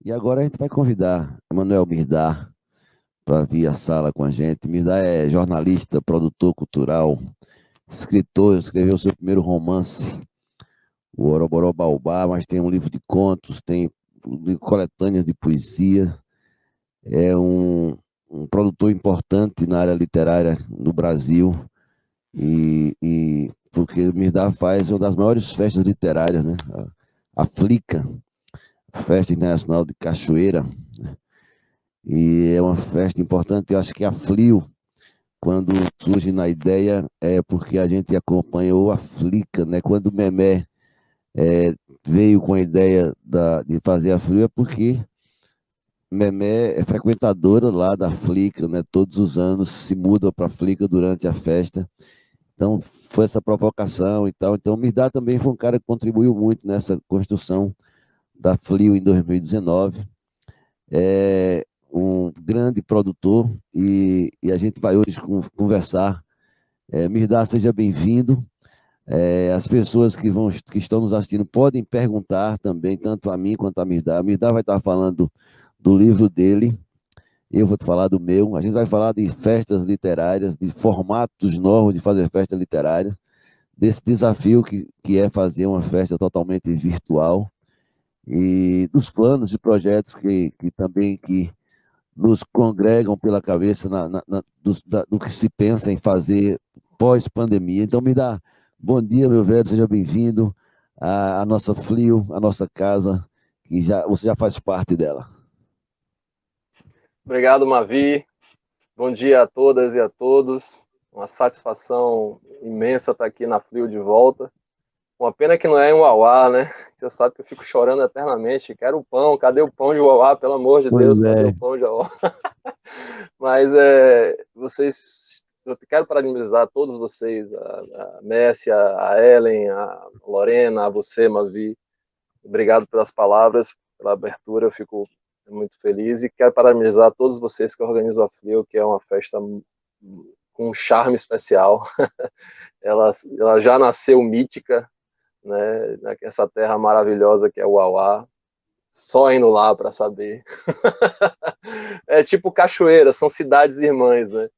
E agora a gente vai convidar Emanuel Mirdá para vir à sala com a gente. Mirdá é jornalista, produtor cultural, escritor, escreveu seu primeiro romance, o Oroboró Baobá, mas tem um livro de contos, tem coletâneas de poesia. É um produtor importante na área literária no Brasil e porque Mirdá faz uma das maiores festas literárias, né? A Flica, Festa Internacional de Cachoeira, e é uma festa importante. Eu acho que a Flio, quando surge na ideia, é porque a gente acompanhou a Flica, né? Quando o Memé é, veio com a ideia de fazer a Flio, é porque Memé é frequentadora lá da Flica, né? Todos os anos se muda para a Flica durante a festa. Então, foi essa provocação e tal. Então, o Mirdá também foi um cara que contribuiu muito nessa construção da Flio em 2019. É um grande produtor e a gente vai hoje conversar. Mirdá, seja bem-vindo. As pessoas que estão nos assistindo podem perguntar também, tanto a mim quanto a Mirdá. A Mirdá vai estar falando do livro dele, eu vou te falar do meu. A gente vai falar de festas literárias, de formatos novos de fazer festas literárias, desse desafio que é fazer uma festa totalmente virtual e dos planos e projetos que também que nos congregam pela cabeça do que se pensa em fazer pós-pandemia. Então, me dá bom dia, meu velho, seja bem-vindo à nossa Flio, à nossa casa, que você já faz parte dela. Obrigado, Mavi. Bom dia a todas e a todos. Uma satisfação imensa estar aqui na Frio de volta. Uma pena que não é em Uauá, né? Você sabe que eu fico chorando eternamente. Quero o pão, cadê o pão de Uauá? Pelo amor de Pois Deus, cadê o é. pão de Uauá? Mas eu quero parabenizar todos vocês, a Messia, a Ellen, a Lorena, a você, Mavi. Obrigado pelas palavras, pela abertura, eu fico muito feliz e quero parabenizar todos vocês que organizam a Frio, que é uma festa com um charme especial. ela já nasceu mítica, né? Essa terra maravilhosa que é o Uauá, só indo lá para saber. É tipo Cachoeira, são cidades irmãs, né?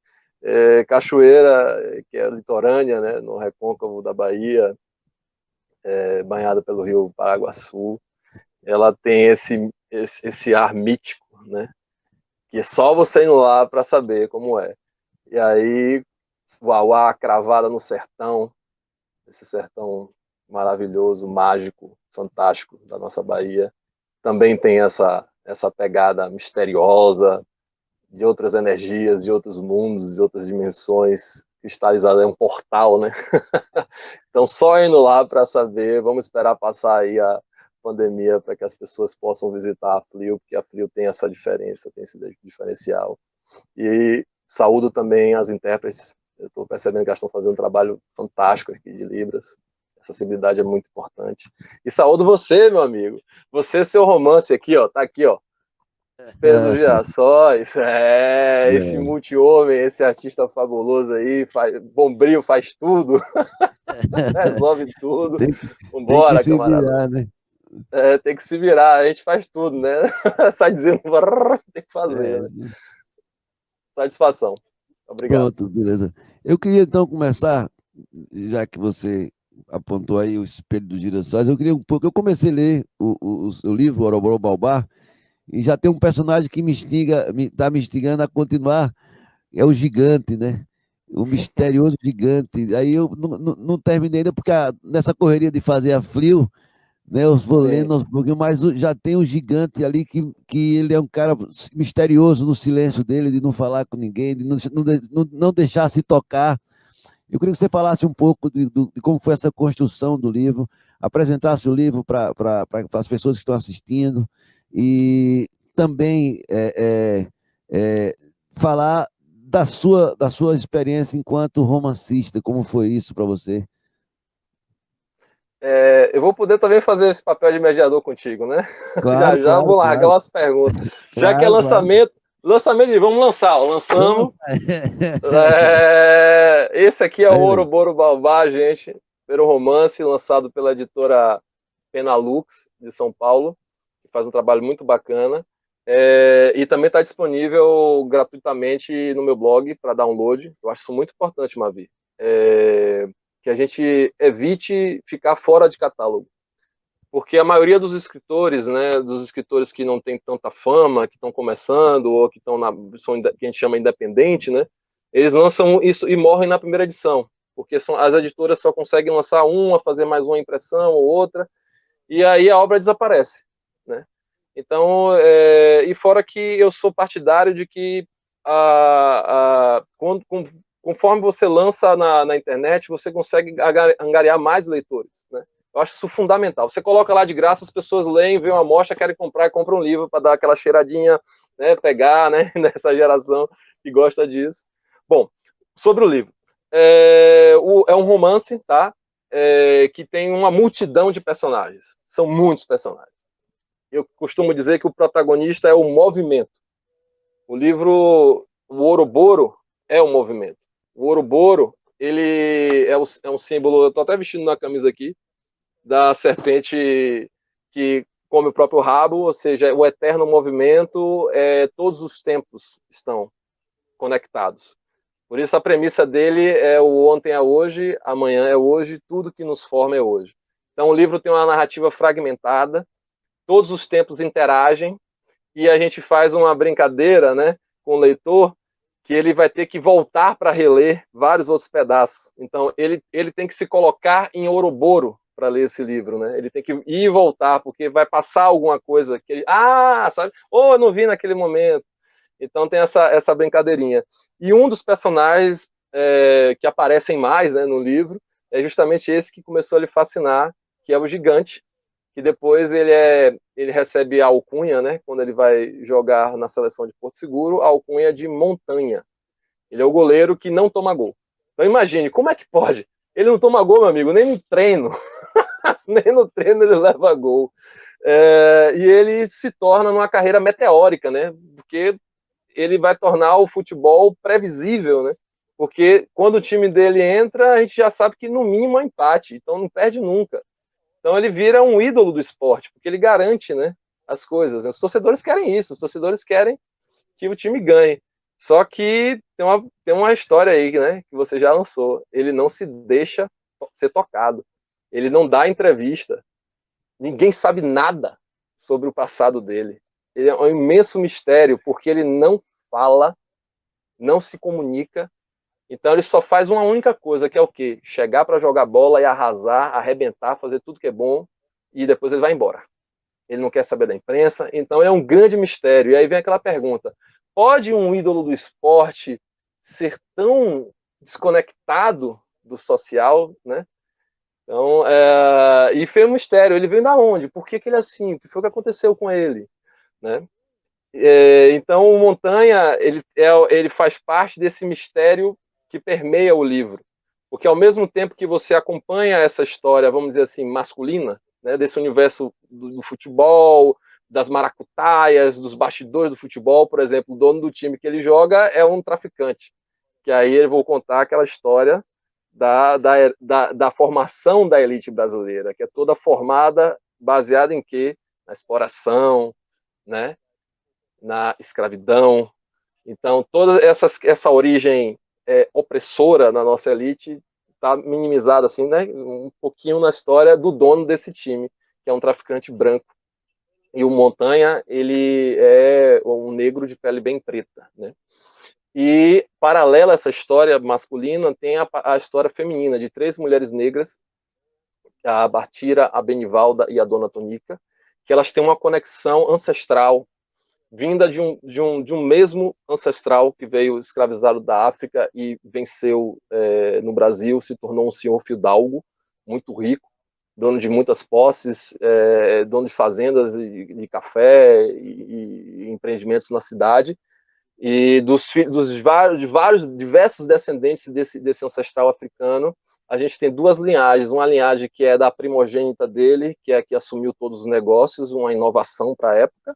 Cachoeira, que é litorânea, né, no recôncavo da Bahia, banhada pelo rio Paraguaçu, ela tem esse ar mítico, né? Que é só você indo lá para saber como é. E aí, Uauá, cravada no sertão, esse sertão maravilhoso, mágico, fantástico da nossa Bahia, também tem essa pegada misteriosa, de outras energias, de outros mundos, de outras dimensões, cristalizada, é um portal, né? Então, só indo lá para saber, vamos esperar passar aí a pandemia para que as pessoas possam visitar a Flio, porque a Flio tem essa diferença, tem esse diferencial. E saúdo também as intérpretes, eu estou percebendo que elas estão fazendo um trabalho fantástico aqui de Libras, acessibilidade é muito importante. E saúdo você, meu amigo, você, seu romance aqui, ó, tá aqui, ó, Espelho dos Girassóis, esse multi-homem, esse artista fabuloso aí, Bombril faz tudo, resolve tudo. Tem que Vambora, se camarada. virar, né? Tem que se virar, a gente faz tudo, né? Sai dizendo, tem que fazer, É, né? Satisfação. Obrigado. pronto, beleza. Eu queria então começar, já que você apontou aí o Espelho dos Girassóis, eu queria um pouco. Eu comecei a ler o livro, Oroboró Baobá, e já tem um personagem que tá me instigando a continuar, é o gigante, né? O misterioso gigante. Aí eu não terminei ainda, porque nessa correria de fazer a Frio, né? Eu vou Sim. lendo aos pouquinhos, mas já tem um gigante ali que ele é um cara misterioso no silêncio dele, de não falar com ninguém, de não deixar se tocar. Eu queria que você falasse um pouco de como foi essa construção do livro, apresentasse o livro para as pessoas que estão assistindo e também falar da sua experiência enquanto romancista, como foi isso para você? Eu vou poder também fazer esse papel de mediador contigo, né? Já Claro, já eu claro, vou largar claro, umas perguntas. Já que é claro, claro. lançamento, vamos lançar, ó, Vamos. lançamos. Esse aqui é o Aí, Ouro Baobá, gente. Primeiro romance lançado pela editora Penalux, de São Paulo. faz um trabalho muito bacana. E também está disponível gratuitamente no meu blog para download. Eu acho isso muito importante, Mavi. Que a gente evite ficar fora de catálogo. Porque a maioria dos escritores, né, dos escritores que não têm tanta fama, que estão começando, ou que estão que a gente chama independente, né, eles lançam isso e morrem na primeira edição. Porque as editoras só conseguem lançar uma, fazer mais uma impressão ou outra, e aí a obra desaparece, né? Então, e fora que eu sou partidário de que conforme você lança na internet, você consegue angariar mais leitores, né? Eu acho isso fundamental. Você coloca lá de graça, as pessoas leem, veem uma amostra, querem comprar e compram um livro para dar aquela cheiradinha, né, pegar, né, nessa geração que gosta disso. Bom, sobre o livro. É um romance, tá? Que tem uma multidão de personagens. São muitos personagens. Eu costumo dizer que o protagonista é o movimento. O livro, o Ouroboro, é o movimento. O Ouroboro, ele é um símbolo, eu estou até vestindo na camisa aqui, da serpente que come o próprio rabo, ou seja, o eterno movimento, todos os tempos estão conectados. Por isso a premissa dele é o ontem é hoje, amanhã é hoje, tudo que nos forma é hoje. Então o livro tem uma narrativa fragmentada, todos os tempos interagem, e a gente faz uma brincadeira, né, com o leitor, que ele vai ter que voltar para reler vários outros pedaços. Então ele tem que se colocar em Ouroboro para ler esse livro, né? Ele tem que ir e voltar, porque vai passar alguma coisa que ele, sabe? Ou eu não vi naquele momento. Então tem essa brincadeirinha. E um dos personagens que aparecem mais, né, no livro é justamente esse que começou a lhe fascinar, que é o Gigante, que depois ele recebe a alcunha, né, quando ele vai jogar na seleção de Porto Seguro, a alcunha de Montanha. Ele é o goleiro que não toma gol. Então imagine, como é que pode? Ele não toma gol, meu amigo, nem no treino. Nem no treino ele leva gol. E ele se torna numa carreira meteórica, né? Porque ele vai tornar o futebol previsível, né? Porque quando o time dele entra, a gente já sabe que no mínimo é empate, então não perde nunca. Então ele vira um ídolo do esporte, porque ele garante, né, as coisas. Os torcedores querem isso, os torcedores querem que o time ganhe. Só que tem uma história aí, né, que você já lançou. Ele não se deixa ser tocado. Ele não dá entrevista. Ninguém sabe nada sobre o passado dele. Ele é um imenso mistério, porque ele não fala, não se comunica. Então ele só faz uma única coisa, que é o quê? Chegar para jogar bola e arrasar, arrebentar, fazer tudo que é bom, e depois ele vai embora. Ele não quer saber da imprensa, então é um grande mistério. E aí vem aquela pergunta: pode um ídolo do esporte ser tão desconectado do social, né? Então, e foi um mistério. Ele veio da onde? Por que ele é assim? O que foi que aconteceu com ele? Né? Então, o Montanha, ele faz parte desse mistério que permeia o livro. Porque ao mesmo tempo que você acompanha essa história, vamos dizer assim, masculina, né, desse universo do futebol, das maracutaias, dos bastidores do futebol, por exemplo, o dono do time que ele joga é um traficante. Que aí eu vou contar aquela história da formação da elite brasileira, que é toda formada baseada em quê? Na exploração, né? Na escravidão. Então, toda essa origem opressora na nossa elite está minimizada assim, né? Um pouquinho na história do dono desse time, que é um traficante branco. E o Montanha, ele é um negro de pele bem preta, né? E, paralela a essa história masculina, tem a história feminina de 3 mulheres negras, a Bartira, a Benivalda e a Dona Tonica, que elas têm uma conexão ancestral, vinda de um mesmo ancestral que veio escravizado da África e venceu no Brasil, se tornou um senhor fidalgo, muito rico, dono de muitas posses, dono de fazendas de café e empreendimentos na cidade, e de vários diversos descendentes desse ancestral africano, a gente tem 2 linhagens, uma linhagem que é da primogênita dele, que é a que assumiu todos os negócios, uma inovação para a época,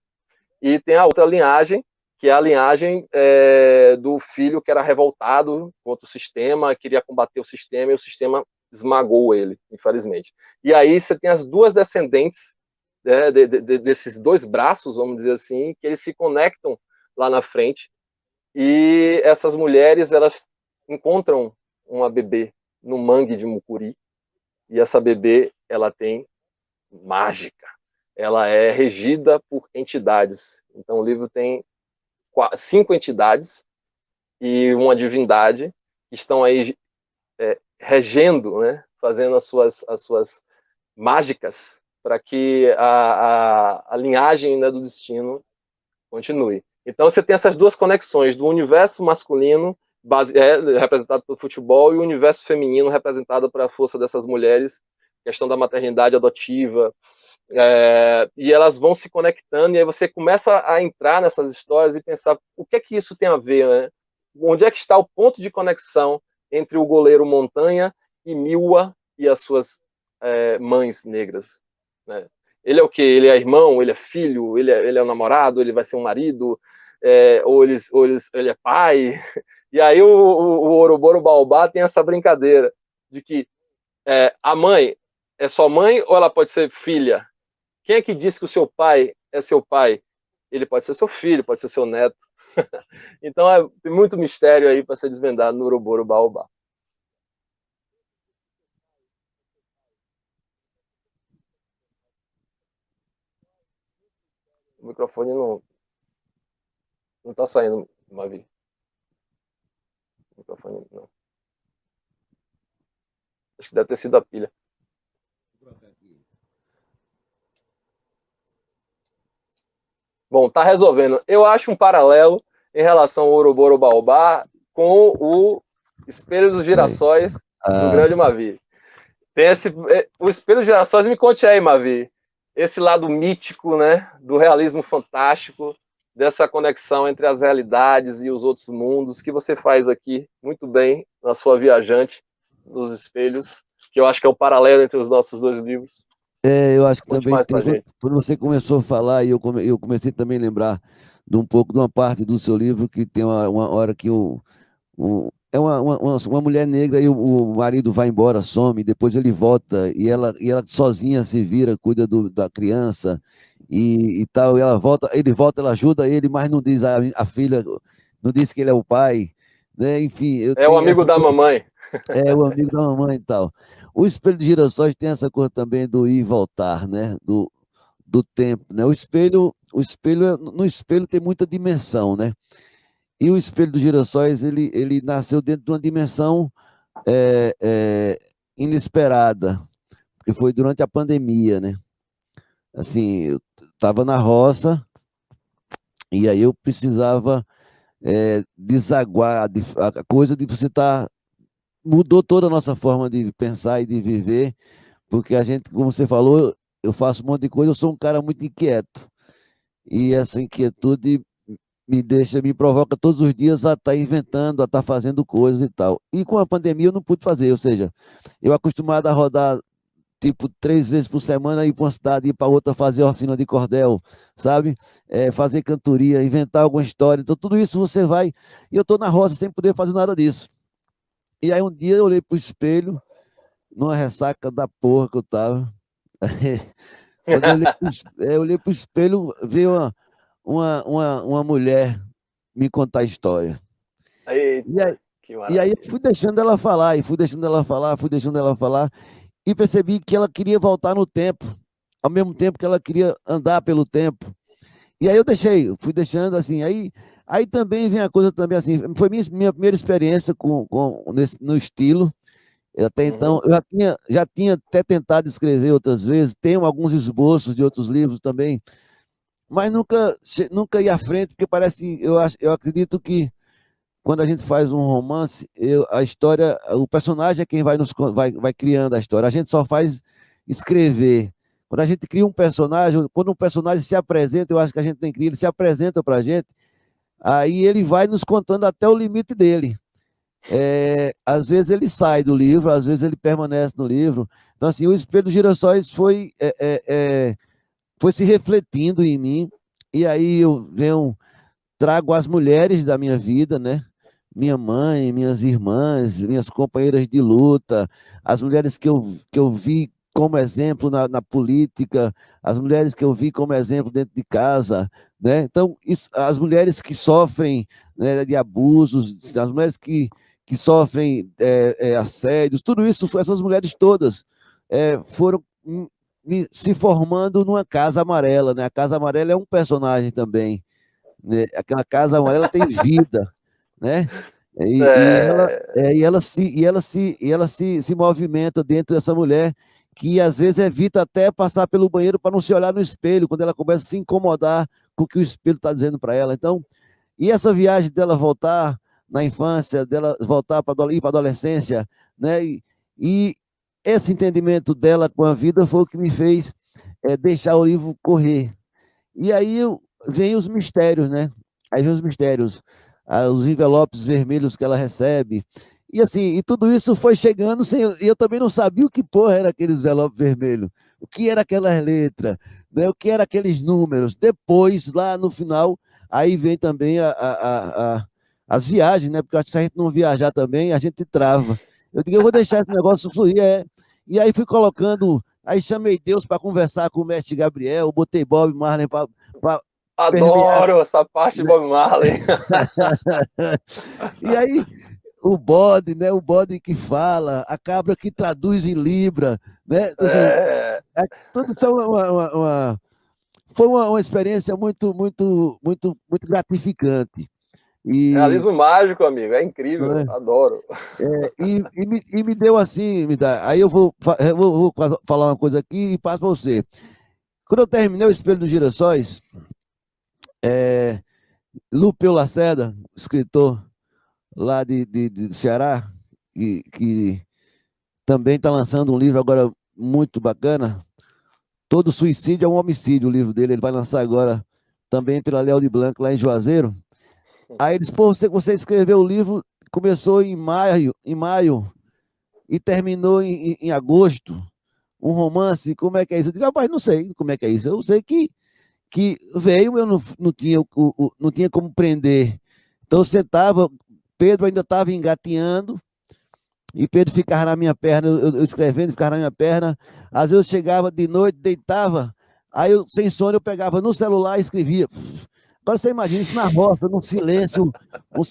e tem a outra linhagem, que é a linhagem do filho que era revoltado contra o sistema, queria combater o sistema, e o sistema esmagou ele, infelizmente. E aí você tem as 2 descendentes desses dois braços, vamos dizer assim, que eles se conectam lá na frente, e essas mulheres, elas encontram uma bebê no mangue de Mucuri, e essa bebê, ela tem mágica, ela é regida por entidades. Então o livro tem 5 entidades e uma divindade que estão aí regendo, né, fazendo as suas mágicas para que a linhagem, né, do destino continue. Então você tem essas duas conexões do universo masculino representado pelo futebol e o universo feminino representado pela força dessas mulheres, questão da maternidade adotiva, e elas vão se conectando, e aí você começa a entrar nessas histórias e pensar o que é que isso tem a ver, né? Onde é que está o ponto de conexão entre o goleiro Montanha e Milwa e as suas mães negras, né? Ele é o quê? Ele é irmão, ele é filho, ele é um namorado, ele vai ser um marido, ou ele é pai. E aí o Ouroboro Baobá tem essa brincadeira de que a mãe é só mãe ou ela pode ser filha? Quem é que diz que o seu pai é seu pai? Ele pode ser seu filho, pode ser seu neto. Então tem muito mistério aí para ser desvendado no Ouroboro Baobá. O microfone não tá saindo, Mavi. O microfone não. Acho que deve ter sido a pilha. Bom, tá resolvendo. Eu acho um paralelo em relação ao Ouroboro Baobá com o Espelho dos Girassóis do Grande Mavi. Tem o Espelho dos Girassóis, me conte aí, Mavi, esse lado mítico, né, do realismo fantástico, dessa conexão entre as realidades e os outros mundos, que você faz aqui muito bem na sua Viajante dos Espelhos, que eu acho que é o paralelo entre os nossos dois livros. Eu acho que Conte também mais tem. pra gente. Quando você começou a falar, e eu comecei também a lembrar de um pouco de uma parte do seu livro que tem uma hora que é uma mulher negra e o marido vai embora, some, depois ele volta e ela sozinha se vira, cuida da criança e tal, e ele volta, ela ajuda ele, mas não diz a filha, não diz que ele é o pai, né? Enfim, eu É o tenho amigo da mamãe. o amigo da mamãe e tal. O Espelho de Girassóis tem essa coisa também do ir e voltar, né? Do tempo, né? No espelho tem muita dimensão, né? E o Espelho dos Girassóis, ele nasceu dentro de uma dimensão é, é, inesperada, porque foi durante a pandemia, né? Assim, eu estava na roça e aí eu precisava desaguar a coisa de você estar. Mudou toda a nossa forma de pensar e de viver, porque a gente, como você falou, eu faço um monte de coisa, eu sou um cara muito inquieto. E essa inquietude me provoca todos os dias a estar inventando, a estar fazendo coisas e tal. E com a pandemia eu não pude fazer, ou seja, eu acostumado a rodar tipo 3 vezes por semana, ir para uma cidade, ir para outra, fazer oficina de cordel, sabe? Fazer cantoria, inventar alguma história. Então tudo isso você vai, e eu estou na roça sem poder fazer nada disso. E aí um dia eu olhei pro espelho, numa ressaca da porra que eu tava. Quando eu olhei pro espelho, veio uma mulher me contar a história. E Eita, aí, que e aí maravilha. eu fui deixando ela falar, e fui deixando ela falar, fui deixando ela falar, e percebi que ela queria voltar no tempo, ao mesmo tempo que ela queria andar pelo tempo. E aí eu fui deixando assim, aí também vem a coisa também assim, foi minha primeira experiência no estilo. Até então, eu já tinha até tentado escrever outras vezes, tenho alguns esboços de outros livros também, mas nunca ia à frente, porque parece, eu acredito que quando a gente faz um romance, a história, o personagem é quem vai criando a história. A gente só faz escrever. Quando a gente cria um personagem, quando um personagem se apresenta, eu acho que a gente tem que criar, ele se apresenta para a gente, aí ele vai nos contando até o limite dele. Às vezes ele sai do livro, às vezes ele permanece no livro. Então, assim, o Espelho dos Girassóis foi se refletindo em mim, e aí trago as mulheres da minha vida, né? Minha mãe, minhas irmãs, minhas companheiras de luta, as mulheres que eu vi como exemplo na política, as mulheres que eu vi como exemplo dentro de casa, né? Então, as mulheres que sofrem, né, de abusos, as mulheres que sofrem assédios, tudo isso, essas mulheres todas foram se formando numa Casa Amarela, né? A Casa Amarela é um personagem também, né? Aquela Casa Amarela tem vida, né? É, Se movimenta dentro dessa mulher que às vezes evita até passar pelo banheiro para não se olhar no espelho, quando ela começa a se incomodar com o que o espelho está dizendo para ela. Então, e essa viagem dela voltar na infância, dela voltar para ir para a adolescência, né? E esse entendimento dela com a vida foi o que me fez deixar o livro correr. E aí vem os mistérios, né? Aí vem os mistérios, os envelopes vermelhos que ela recebe. E assim, e tudo isso foi chegando sem. Eu também não sabia o que porra era aqueles envelopes vermelhos, o que era aquelas letras, né? O que era aqueles números. Depois, lá no final, aí vem também as viagens, né? Porque acho que se a gente não viajar também, a gente trava. Eu digo, eu vou deixar esse negócio fluir. E aí fui colocando. Aí chamei Deus para conversar com o mestre Gabriel, botei Bob Marley para permear. adoro essa parte de Bob Marley. E aí o bode, né? O bode que fala, a cabra que traduz em Libra, né? Então, assim, É, tudo são foi uma experiência muito gratificante. E, realismo mágico, amigo, é incrível, né, adoro. me deu assim, aí eu vou falar uma coisa aqui e passo para você. Quando eu terminei o Espelho dos Girassóis, é, Lupeu Lacerda, escritor lá de Ceará, que também está lançando um livro agora muito bacana. Todo suicídio é um homicídio, o livro dele. Ele vai lançar agora também pela Léo de Blanco, lá em Juazeiro. Aí ele disse, pô, você escreveu o livro, começou em maio e terminou em agosto. Um romance, como é que é isso? Eu digo, rapaz, não sei como é que é isso. Eu sei que veio, eu não tinha como prender. Então você estava, Pedro ainda estava engateando, e Pedro ficava na minha perna, eu escrevendo, ficava na minha perna. Às vezes eu chegava de noite, deitava, aí eu, sem sono, eu pegava no celular e escrevia. Agora você imagina isso na roça, num silêncio, um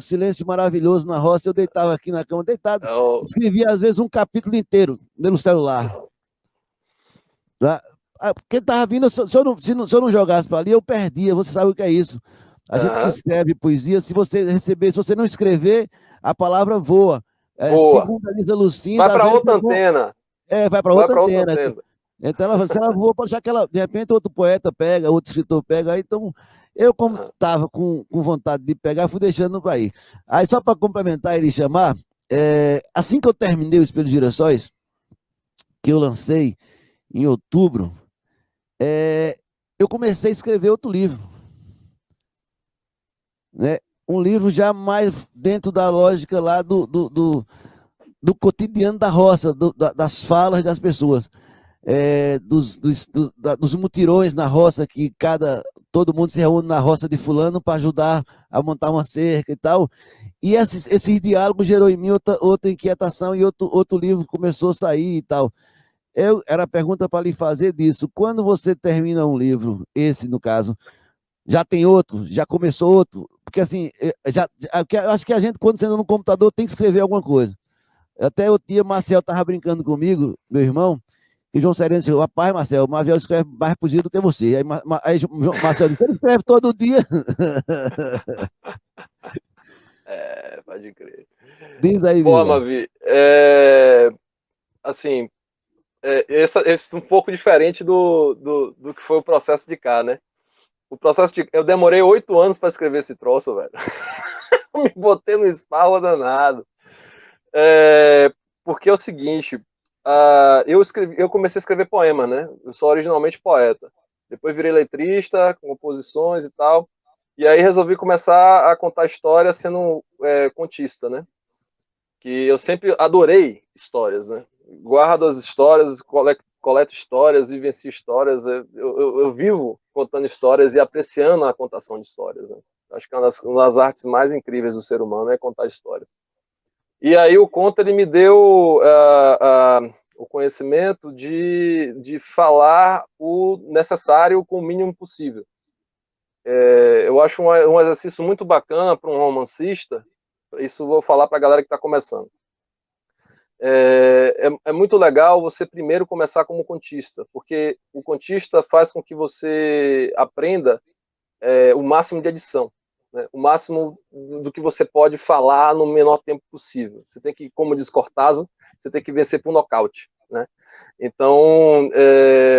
silêncio maravilhoso na roça. Eu deitava aqui na cama, deitado, Eu, escrevia às vezes um capítulo inteiro no celular. Tá? Porque estava vindo, se eu não jogasse para ali, eu perdia. Você sabe o que é isso? A gente que aham, escreve poesia, se você receber, se você não escrever, a palavra voa. voa. Segundo a Lisa Vai Lucinda, às para vezes é outra bom. antena, Vai para vai outra para outra antena. antena. Então, se ela voa, pode achar que ela, de repente, outro poeta pega, outro escritor pega. Aí, então, eu, como Aham. estava com vontade de pegar, fui deixando para ir. Aí, só para complementar e lhe chamar, assim que eu terminei o Espelho de Girassóis, que eu lancei em outubro, eu comecei a escrever outro livro, né? Um livro já mais dentro da lógica lá do cotidiano da roça, das falas das pessoas, dos mutirões na roça, que todo mundo se reúne na roça de fulano para ajudar a montar uma cerca e tal. E esses diálogos gerou em mim outra inquietação e outro livro começou a sair e tal. Era a pergunta para lhe fazer disso. Quando você termina um livro, esse no caso, já tem outro, já começou outro, porque assim, eu acho que a gente, quando senta no computador, tem que escrever alguma coisa. Até o dia Marcel estava brincando comigo, meu irmão, que João Sereno disse, rapaz, Marcel, o Maviel escreve mais poesia do que você. Aí Marcel disse, ele escreve todo dia. É, pode crer. Diz aí, Pô, vida. Mavi, assim, esse é um pouco diferente do que foi o processo de cá, né? Eu demorei 8 anos para escrever esse troço, velho. Me botei no esparro danado. Porque é o seguinte, eu comecei a escrever poema, né? Eu sou originalmente poeta. Depois virei letrista, com composições e tal. E aí resolvi começar a contar histórias sendo contista, né? Que eu sempre adorei histórias, né? Guardo as histórias, coleto histórias, vivencio histórias. Eu vivo contando histórias e apreciando a contação de histórias. Né? Acho que uma das artes mais incríveis do ser humano é contar história. E aí o conto ele me deu o conhecimento de falar o necessário com o mínimo possível. Eu acho um exercício muito bacana para um romancista, isso vou falar para a galera que está começando. É muito legal você primeiro começar como contista, porque o contista faz com que você aprenda o máximo de edição, né? O máximo do que você pode falar no menor tempo possível. Você tem que, como diz Cortázar, você tem que vencer por nocaute, né? Então,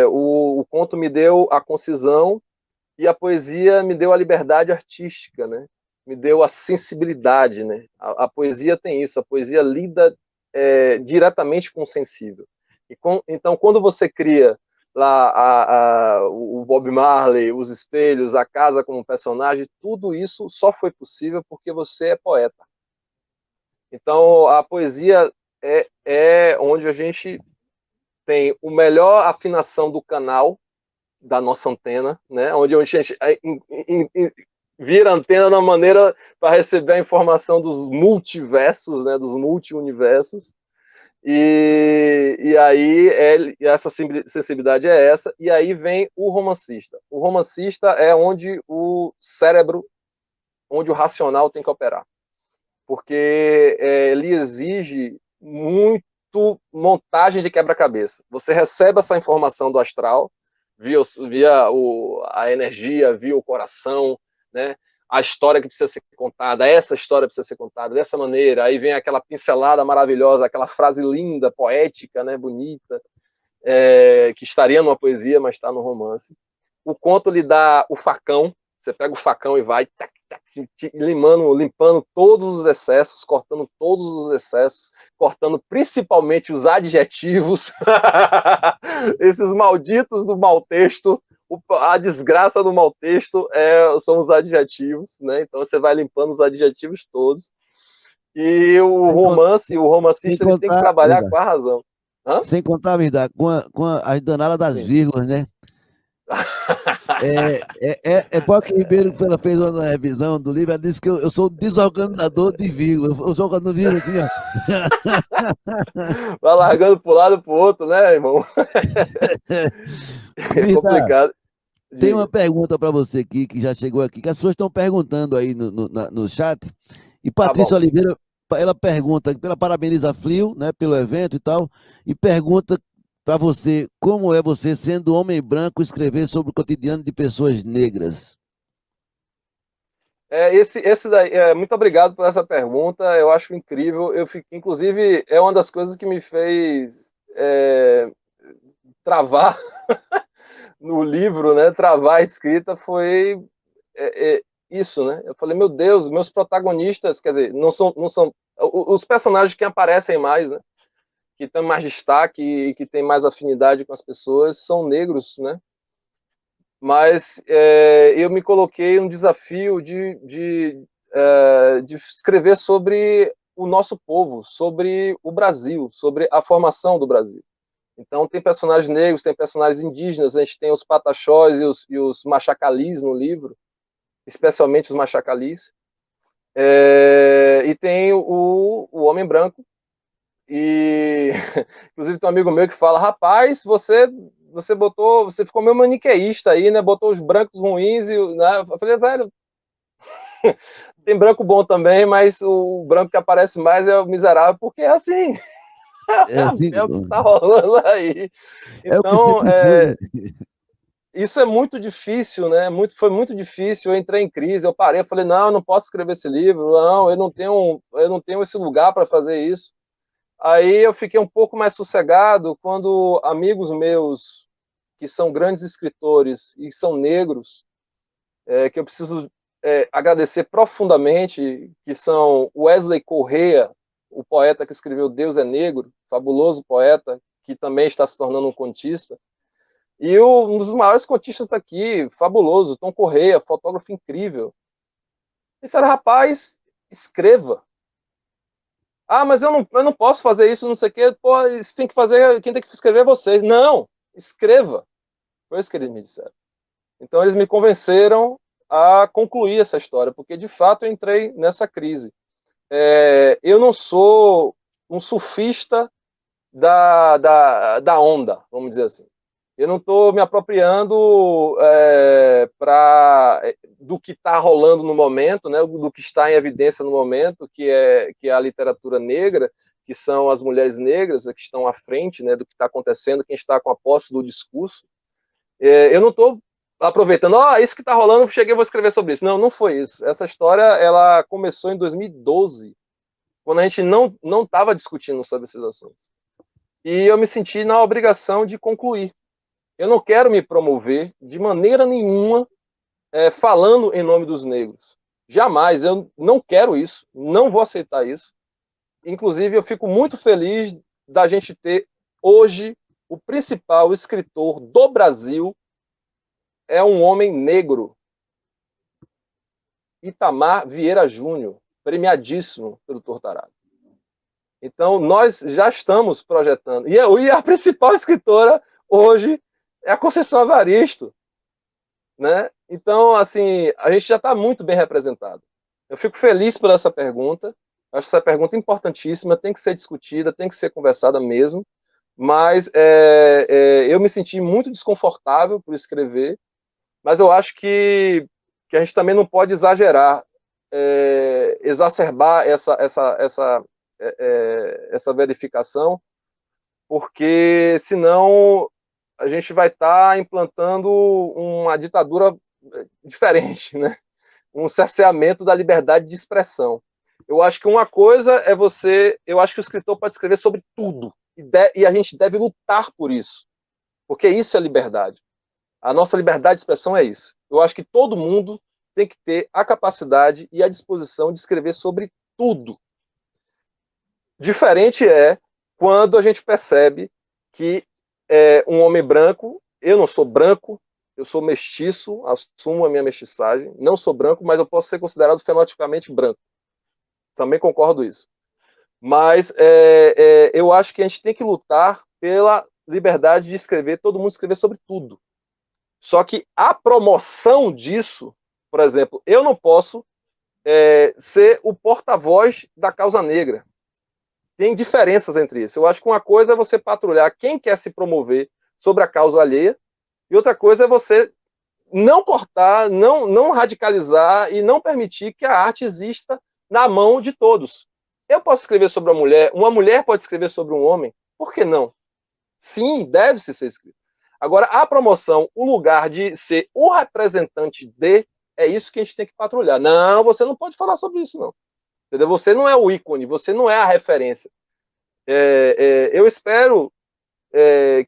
o conto me deu a concisão e a poesia me deu a liberdade artística, né? Me deu a sensibilidade, né? A poesia tem isso, a poesia lida diretamente com o sensível. Então, quando você cria lá o Bob Marley, os espelhos, a casa como personagem, tudo isso só foi possível porque você é poeta. Então, a poesia é onde a gente tem a melhor afinação do canal da nossa antena, né? Onde a gente vira a antena na maneira para receber a informação dos multiversos, né? Dos multi-universos. E aí essa sensibilidade é essa, e aí vem o romancista. O romancista é onde o cérebro, onde o racional tem que operar, porque ele exige muito montagem de quebra-cabeça. Você recebe essa informação do astral, via a energia, via o coração, né? A história que precisa ser contada, essa história precisa ser contada dessa maneira, aí vem aquela pincelada maravilhosa, aquela frase linda, poética, né, bonita, que estaria numa poesia, mas está no romance. O conto lhe dá o facão, você pega o facão e vai limpando todos os excessos, cortando todos os excessos, cortando principalmente os adjetivos, esses malditos do mau texto, a desgraça do mau texto são os adjetivos, né? Então você vai limpando os adjetivos todos. E o romancista, ele tem que trabalhar com a razão. Hã? Sem contar, verdade, com as danadas das vírgulas, né? Porque Ribeiro, ela fez uma revisão do livro, ela disse que eu sou desorganizador de vírgula. Eu sou organizador de vírgula assim, ó. Vai largando para um lado para o outro, né, irmão? É complicado. Tem uma pergunta para você aqui, que já chegou aqui, que as pessoas estão perguntando aí no chat. E Patrícia Oliveira, ela pergunta, ela parabeniza a Flio, né, pelo evento e tal, e pergunta para você, como é você, sendo homem branco, escrever sobre o cotidiano de pessoas negras? Esse daí, muito obrigado por essa pergunta, eu acho incrível. Inclusive, é uma das coisas que me fez travar no livro, né? Travar a escrita foi isso, né? Eu falei, meu Deus, meus protagonistas, quer dizer, não são os personagens que aparecem mais, né? Que tem mais destaque e que tem mais afinidade com as pessoas, são negros, né? Mas eu me coloquei um desafio de escrever sobre o nosso povo, sobre o Brasil, sobre a formação do Brasil. Então tem personagens negros, tem personagens indígenas, a gente tem os pataxós e os machacalis no livro, especialmente os machacalis, e tem o homem branco, e inclusive tem um amigo meu que fala, rapaz, você ficou meio maniqueísta aí, né? Botou os brancos ruins né? Eu falei, velho, tem branco bom também, mas o branco que aparece mais é o miserável, porque é assim. É o que tá rolando aí. Então, isso é muito difícil, né? Foi muito difícil. Eu entrei em crise, eu parei, eu falei, não, eu não posso escrever esse livro, não, eu não tenho esse lugar para fazer isso. Aí eu fiquei um pouco mais sossegado quando amigos meus, que são grandes escritores e são negros, que eu preciso agradecer profundamente, que são Wesley Correa, o poeta que escreveu Deus é Negro, fabuloso poeta, que também está se tornando um contista, e um dos maiores contistas aqui, fabuloso, Tom Correa, fotógrafo incrível. E disseram, rapaz, escreva. Ah, mas eu não posso fazer isso, não sei o quê. Pô, isso tem que fazer, quem tem que escrever é vocês. Não, escreva. Foi isso que eles me disseram. Então eles me convenceram a concluir essa história, porque de fato eu entrei nessa crise. Eu não sou um surfista da onda, vamos dizer assim. Eu não estou me apropriando do que está rolando no momento, né, do que está em evidência no momento, que é a literatura negra, que são as mulheres negras que estão à frente, né, do que está acontecendo, quem está com a posse do discurso. Eu não estou aproveitando, isso que está rolando, cheguei, vou escrever sobre isso. Não, não foi isso. Essa história, ela começou em 2012, quando a gente não estava discutindo sobre esses assuntos. E eu me senti na obrigação de concluir. Eu não quero me promover de maneira nenhuma falando em nome dos negros. Jamais, eu não quero isso, não vou aceitar isso. Inclusive, eu fico muito feliz da gente ter hoje o principal escritor do Brasil é um homem negro, Itamar Vieira Júnior, premiadíssimo pelo Tortarado. Então, nós já estamos projetando. E a principal escritora hoje é a Conceição Evaristo, né? Então, assim, a gente já está muito bem representado. Eu fico feliz por essa pergunta. Acho essa pergunta importantíssima, tem que ser discutida, tem que ser conversada mesmo. Mas eu me senti muito desconfortável por escrever, mas eu acho que a gente também não pode exagerar, exacerbar essa verificação, porque senão a gente vai estar implantando uma ditadura diferente, né? Um cerceamento da liberdade de expressão. Eu acho que uma coisa é eu acho que o escritor pode escrever sobre tudo, e a gente deve lutar por isso, porque isso é liberdade. A nossa liberdade de expressão é isso. Eu acho que todo mundo tem que ter a capacidade e a disposição de escrever sobre tudo. Diferente é quando a gente percebe que um homem branco, eu não sou branco, eu sou mestiço, assumo a minha mestiçagem, não sou branco, mas eu posso ser considerado fenotipicamente branco. Também concordo isso. Mas eu acho que a gente tem que lutar pela liberdade de escrever, todo mundo escrever sobre tudo. Só que a promoção disso, por exemplo, eu não posso ser o porta-voz da causa negra. Tem diferenças entre isso. Eu acho que uma coisa é você patrulhar quem quer se promover sobre a causa alheia, e outra coisa é você não cortar, não radicalizar e não permitir que a arte exista na mão de todos. Eu posso escrever sobre uma mulher pode escrever sobre um homem, por que não? Sim, deve-se ser escrito. Agora, a promoção, o lugar de ser o representante é isso que a gente tem que patrulhar. Não, você não pode falar sobre isso, não. Entendeu? Você não é o ícone, você não é a referência. Eu espero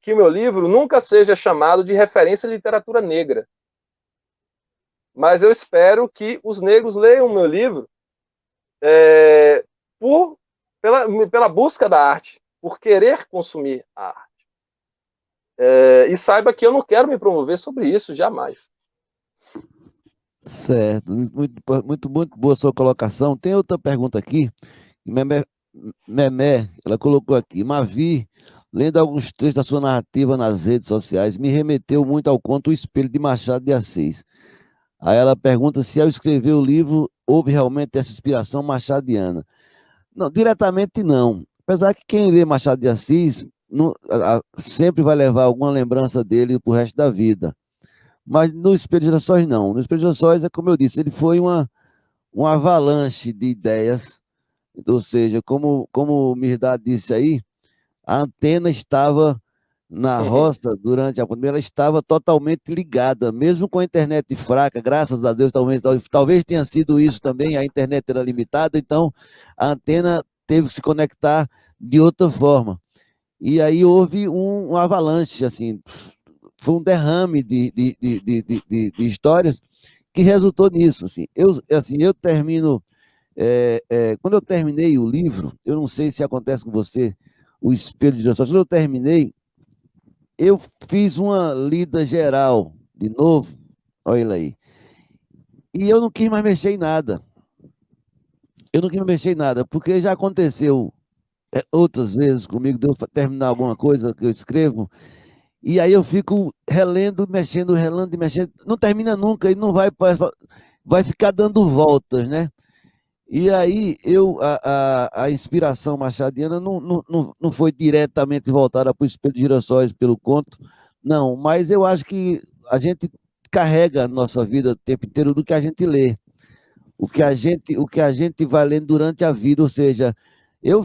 que o meu livro nunca seja chamado de referência à literatura negra. Mas eu espero que os negros leiam o meu livro pela busca da arte, por querer consumir a arte. E saiba que eu não quero me promover sobre isso, jamais. Certo, muito boa a sua colocação. Tem outra pergunta aqui, Memé, ela colocou aqui, Mavi, lendo alguns trechos da sua narrativa nas redes sociais, me remeteu muito ao conto O Espelho de Machado de Assis. Aí ela pergunta se ao escrever o livro houve realmente essa inspiração machadiana. Não, diretamente não. Apesar que quem lê Machado de Assis sempre vai levar alguma lembrança dele pro resto da vida. Mas no Espelho de Girassóis não. No Espelho de Girassóis, é como eu disse, ele foi uma avalanche de ideias, ou seja, como o Mirdad disse aí, a antena estava na roça durante a pandemia, ela estava totalmente ligada, mesmo com a internet fraca, graças a Deus, talvez tenha sido isso também, a internet era limitada, então a antena teve que se conectar de outra forma. E aí houve um avalanche, assim, foi um derrame de histórias que resultou nisso. Assim, eu termino. Quando eu terminei o livro, eu não sei se acontece com você, O Espelho de Girassóis, quando eu terminei, eu fiz uma lida geral, de novo, olha ele aí, e eu não quis mais mexer em nada. Eu não quis mais mexer em nada, porque já aconteceu outras vezes comigo, de eu terminar alguma coisa que eu escrevo, e aí eu fico relendo, mexendo, relendo e mexendo, não termina nunca, e não vai ficar dando voltas, né? E aí, a inspiração machadiana não foi diretamente voltada para o Espelho de Girassóis pelo conto, não, mas eu acho que a gente carrega a nossa vida o tempo inteiro do que a gente lê, o que a gente vai lendo durante a vida, ou seja, eu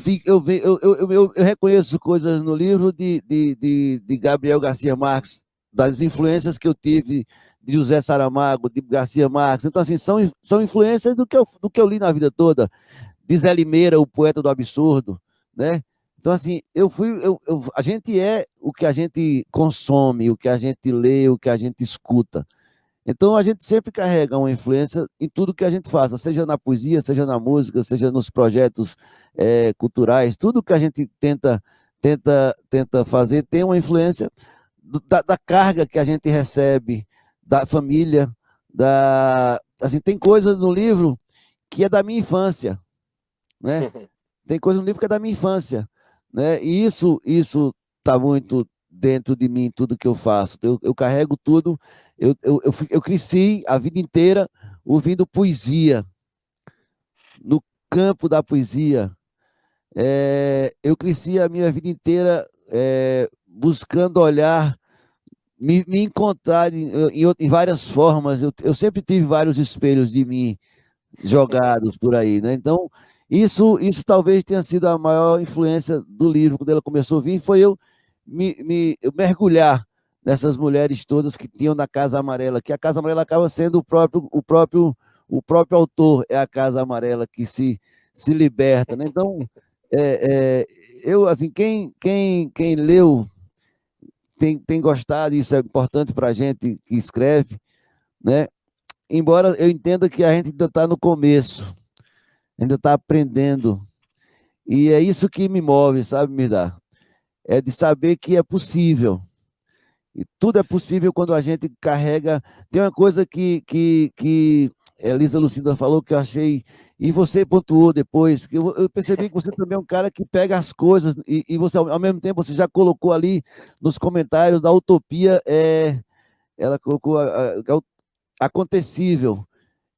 reconheço coisas no livro de Gabriel Garcia Marques, das influências que eu tive de José Saramago, de Garcia Marques. Então, assim, são influências do que eu li na vida toda. De Zé Limeira, o poeta do absurdo, né? Então, assim, a gente é o que a gente consome, o que a gente lê, o que a gente escuta. Então, a gente sempre carrega uma influência em tudo que a gente faça, seja na poesia, seja na música, seja nos projetos culturais, tudo que a gente tenta fazer tem uma influência da carga que a gente recebe da família, assim, tem coisas no livro que é da minha infância, né? Tem coisa no livro que é da minha infância, né? E isso está muito dentro de mim, tudo que eu faço. Eu carrego tudo. Eu cresci a vida inteira ouvindo poesia, no campo da poesia. Eu cresci a minha vida inteira buscando olhar, me encontrar em várias formas. Eu sempre tive vários espelhos de mim jogados por aí, né? Então, isso talvez tenha sido a maior influência do livro, quando ela começou a vir, foi eu mergulhar nessas mulheres todas que tinham na Casa Amarela, que a Casa Amarela acaba sendo o próprio autor, é a Casa Amarela que se liberta, né? Então, eu, assim, quem leu tem gostado, isso é importante para a gente que escreve, né? Embora eu entenda que a gente ainda está no começo, ainda está aprendendo. E é isso que me move, sabe, Mirda? É de saber que é possível. E tudo é possível quando a gente carrega. Tem uma coisa que Elisa Lucinda falou que eu achei, e você pontuou depois, que eu percebi que você também é um cara que pega as coisas, e você, ao mesmo tempo, você já colocou ali nos comentários da utopia, ela colocou acontecível.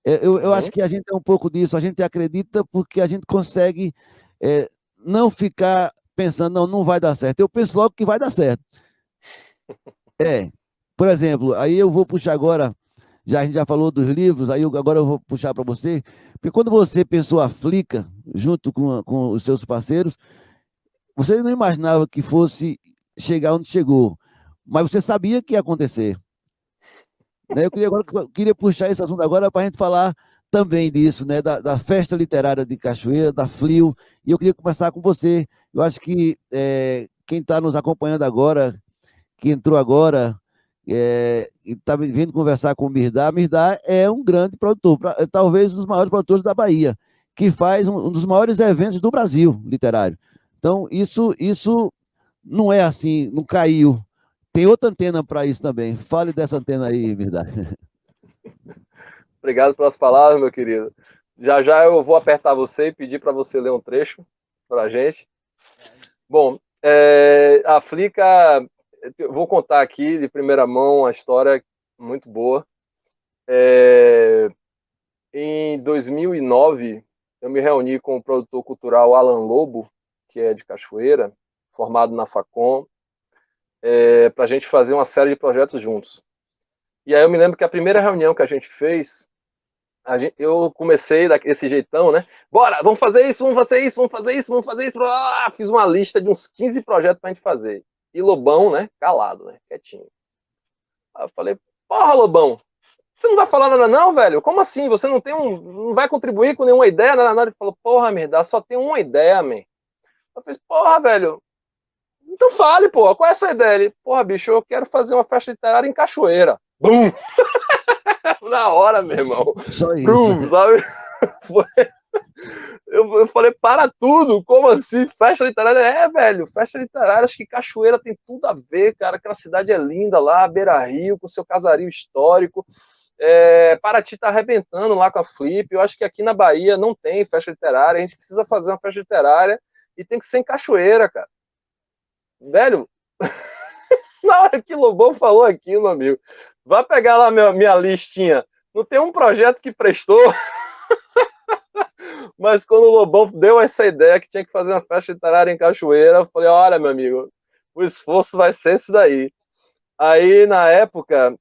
Eu acho Uhum. que a gente é um pouco disso, a gente acredita porque a gente consegue não ficar pensando, não vai dar certo. Eu penso logo que vai dar certo. É, por exemplo, aí eu vou puxar agora, a gente já falou dos livros, agora eu vou puxar para você, porque quando você pensou a Flica, junto com os seus parceiros, você não imaginava que fosse chegar onde chegou, mas você sabia que ia acontecer. Né? Eu queria puxar esse assunto agora para a gente falar também disso, né? Da Festa Literária de Cachoeira, da FLIO, e eu queria começar com você. Eu acho que quem está nos acompanhando agora, que entrou agora, e está vindo conversar com o Mirdá é um grande produtor, talvez um dos maiores produtores da Bahia, que faz um dos maiores eventos do Brasil literário. Então, isso não é assim, não caiu. Tem outra antena para isso também. Fale dessa antena aí, Mirdá. Obrigado pelas palavras, meu querido. Já já eu vou apertar você e pedir para você ler um trecho para a gente. Bom, a Flica, eu vou contar aqui de primeira mão uma história muito boa. Em 2009, eu me reuni com o produtor cultural Alan Lobo, que é de Cachoeira, formado na Facom, para a gente fazer uma série de projetos juntos. E aí eu me lembro que a primeira reunião que a gente fez, eu comecei desse jeitão, né? Bora, vamos fazer isso, vamos fazer isso, vamos fazer isso, vamos fazer isso. Fiz uma lista de uns 15 projetos pra gente fazer. E Lobão, né? Calado, né? Quietinho. Aí eu falei, porra, Lobão, você não vai falar nada não, velho? Como assim? Você não vai contribuir com nenhuma ideia, nada? Ele falou, porra, merda, só tem uma ideia, man. Eu fiz, porra, velho, então fale, porra, qual é a sua ideia? Ele, porra, bicho, eu quero fazer uma festa literária em Cachoeira. Bum! Na hora, meu irmão. Só isso, Brum, né? sabe? Eu falei, para tudo, como assim? Festa literária? Velho, festa literária, acho que Cachoeira tem tudo a ver, cara. Aquela cidade é linda lá, Beira Rio, com seu casario histórico. Paraty tá arrebentando lá com a Flip. Eu acho que aqui na Bahia não tem festa literária. A gente precisa fazer uma festa literária e tem que ser em Cachoeira, cara. Velho, na hora que Lobão falou aquilo, amigo, vai pegar lá minha listinha. Não tem um projeto que prestou. Mas quando o Lobão deu essa ideia que tinha que fazer uma festa literária em Cachoeira, eu falei, olha, meu amigo, o esforço vai ser esse daí. Aí, na época,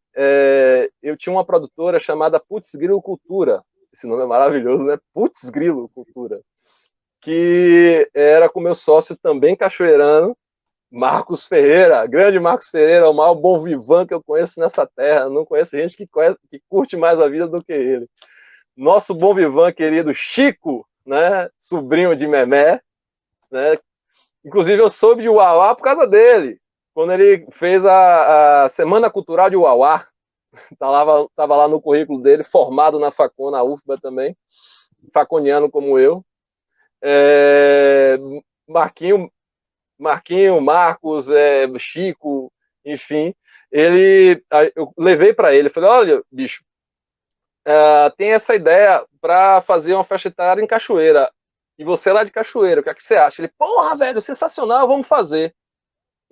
eu tinha uma produtora chamada Putz Grilo Cultura. Esse nome é maravilhoso, né? Putz Grilo Cultura. Que era com meu sócio também cachoeirano, Marcos Ferreira, grande Marcos Ferreira, o maior bom vivan que eu conheço nessa terra. Não conheço gente que curte mais a vida do que ele. Nosso bom vivan querido Chico, né? Sobrinho de Memé, né? Inclusive eu soube de Uauá por causa dele. Quando ele fez a Semana Cultural de Uauá, tava lá no currículo dele, formado na Facon, na UFBA também, faconiano como eu. Marquinho, Marcos, Chico, enfim, eu levei para ele, falei, olha, bicho, tem essa ideia para fazer uma festa literária em Cachoeira, e você é lá de Cachoeira, o que é que você acha? Ele, porra, velho, sensacional, vamos fazer.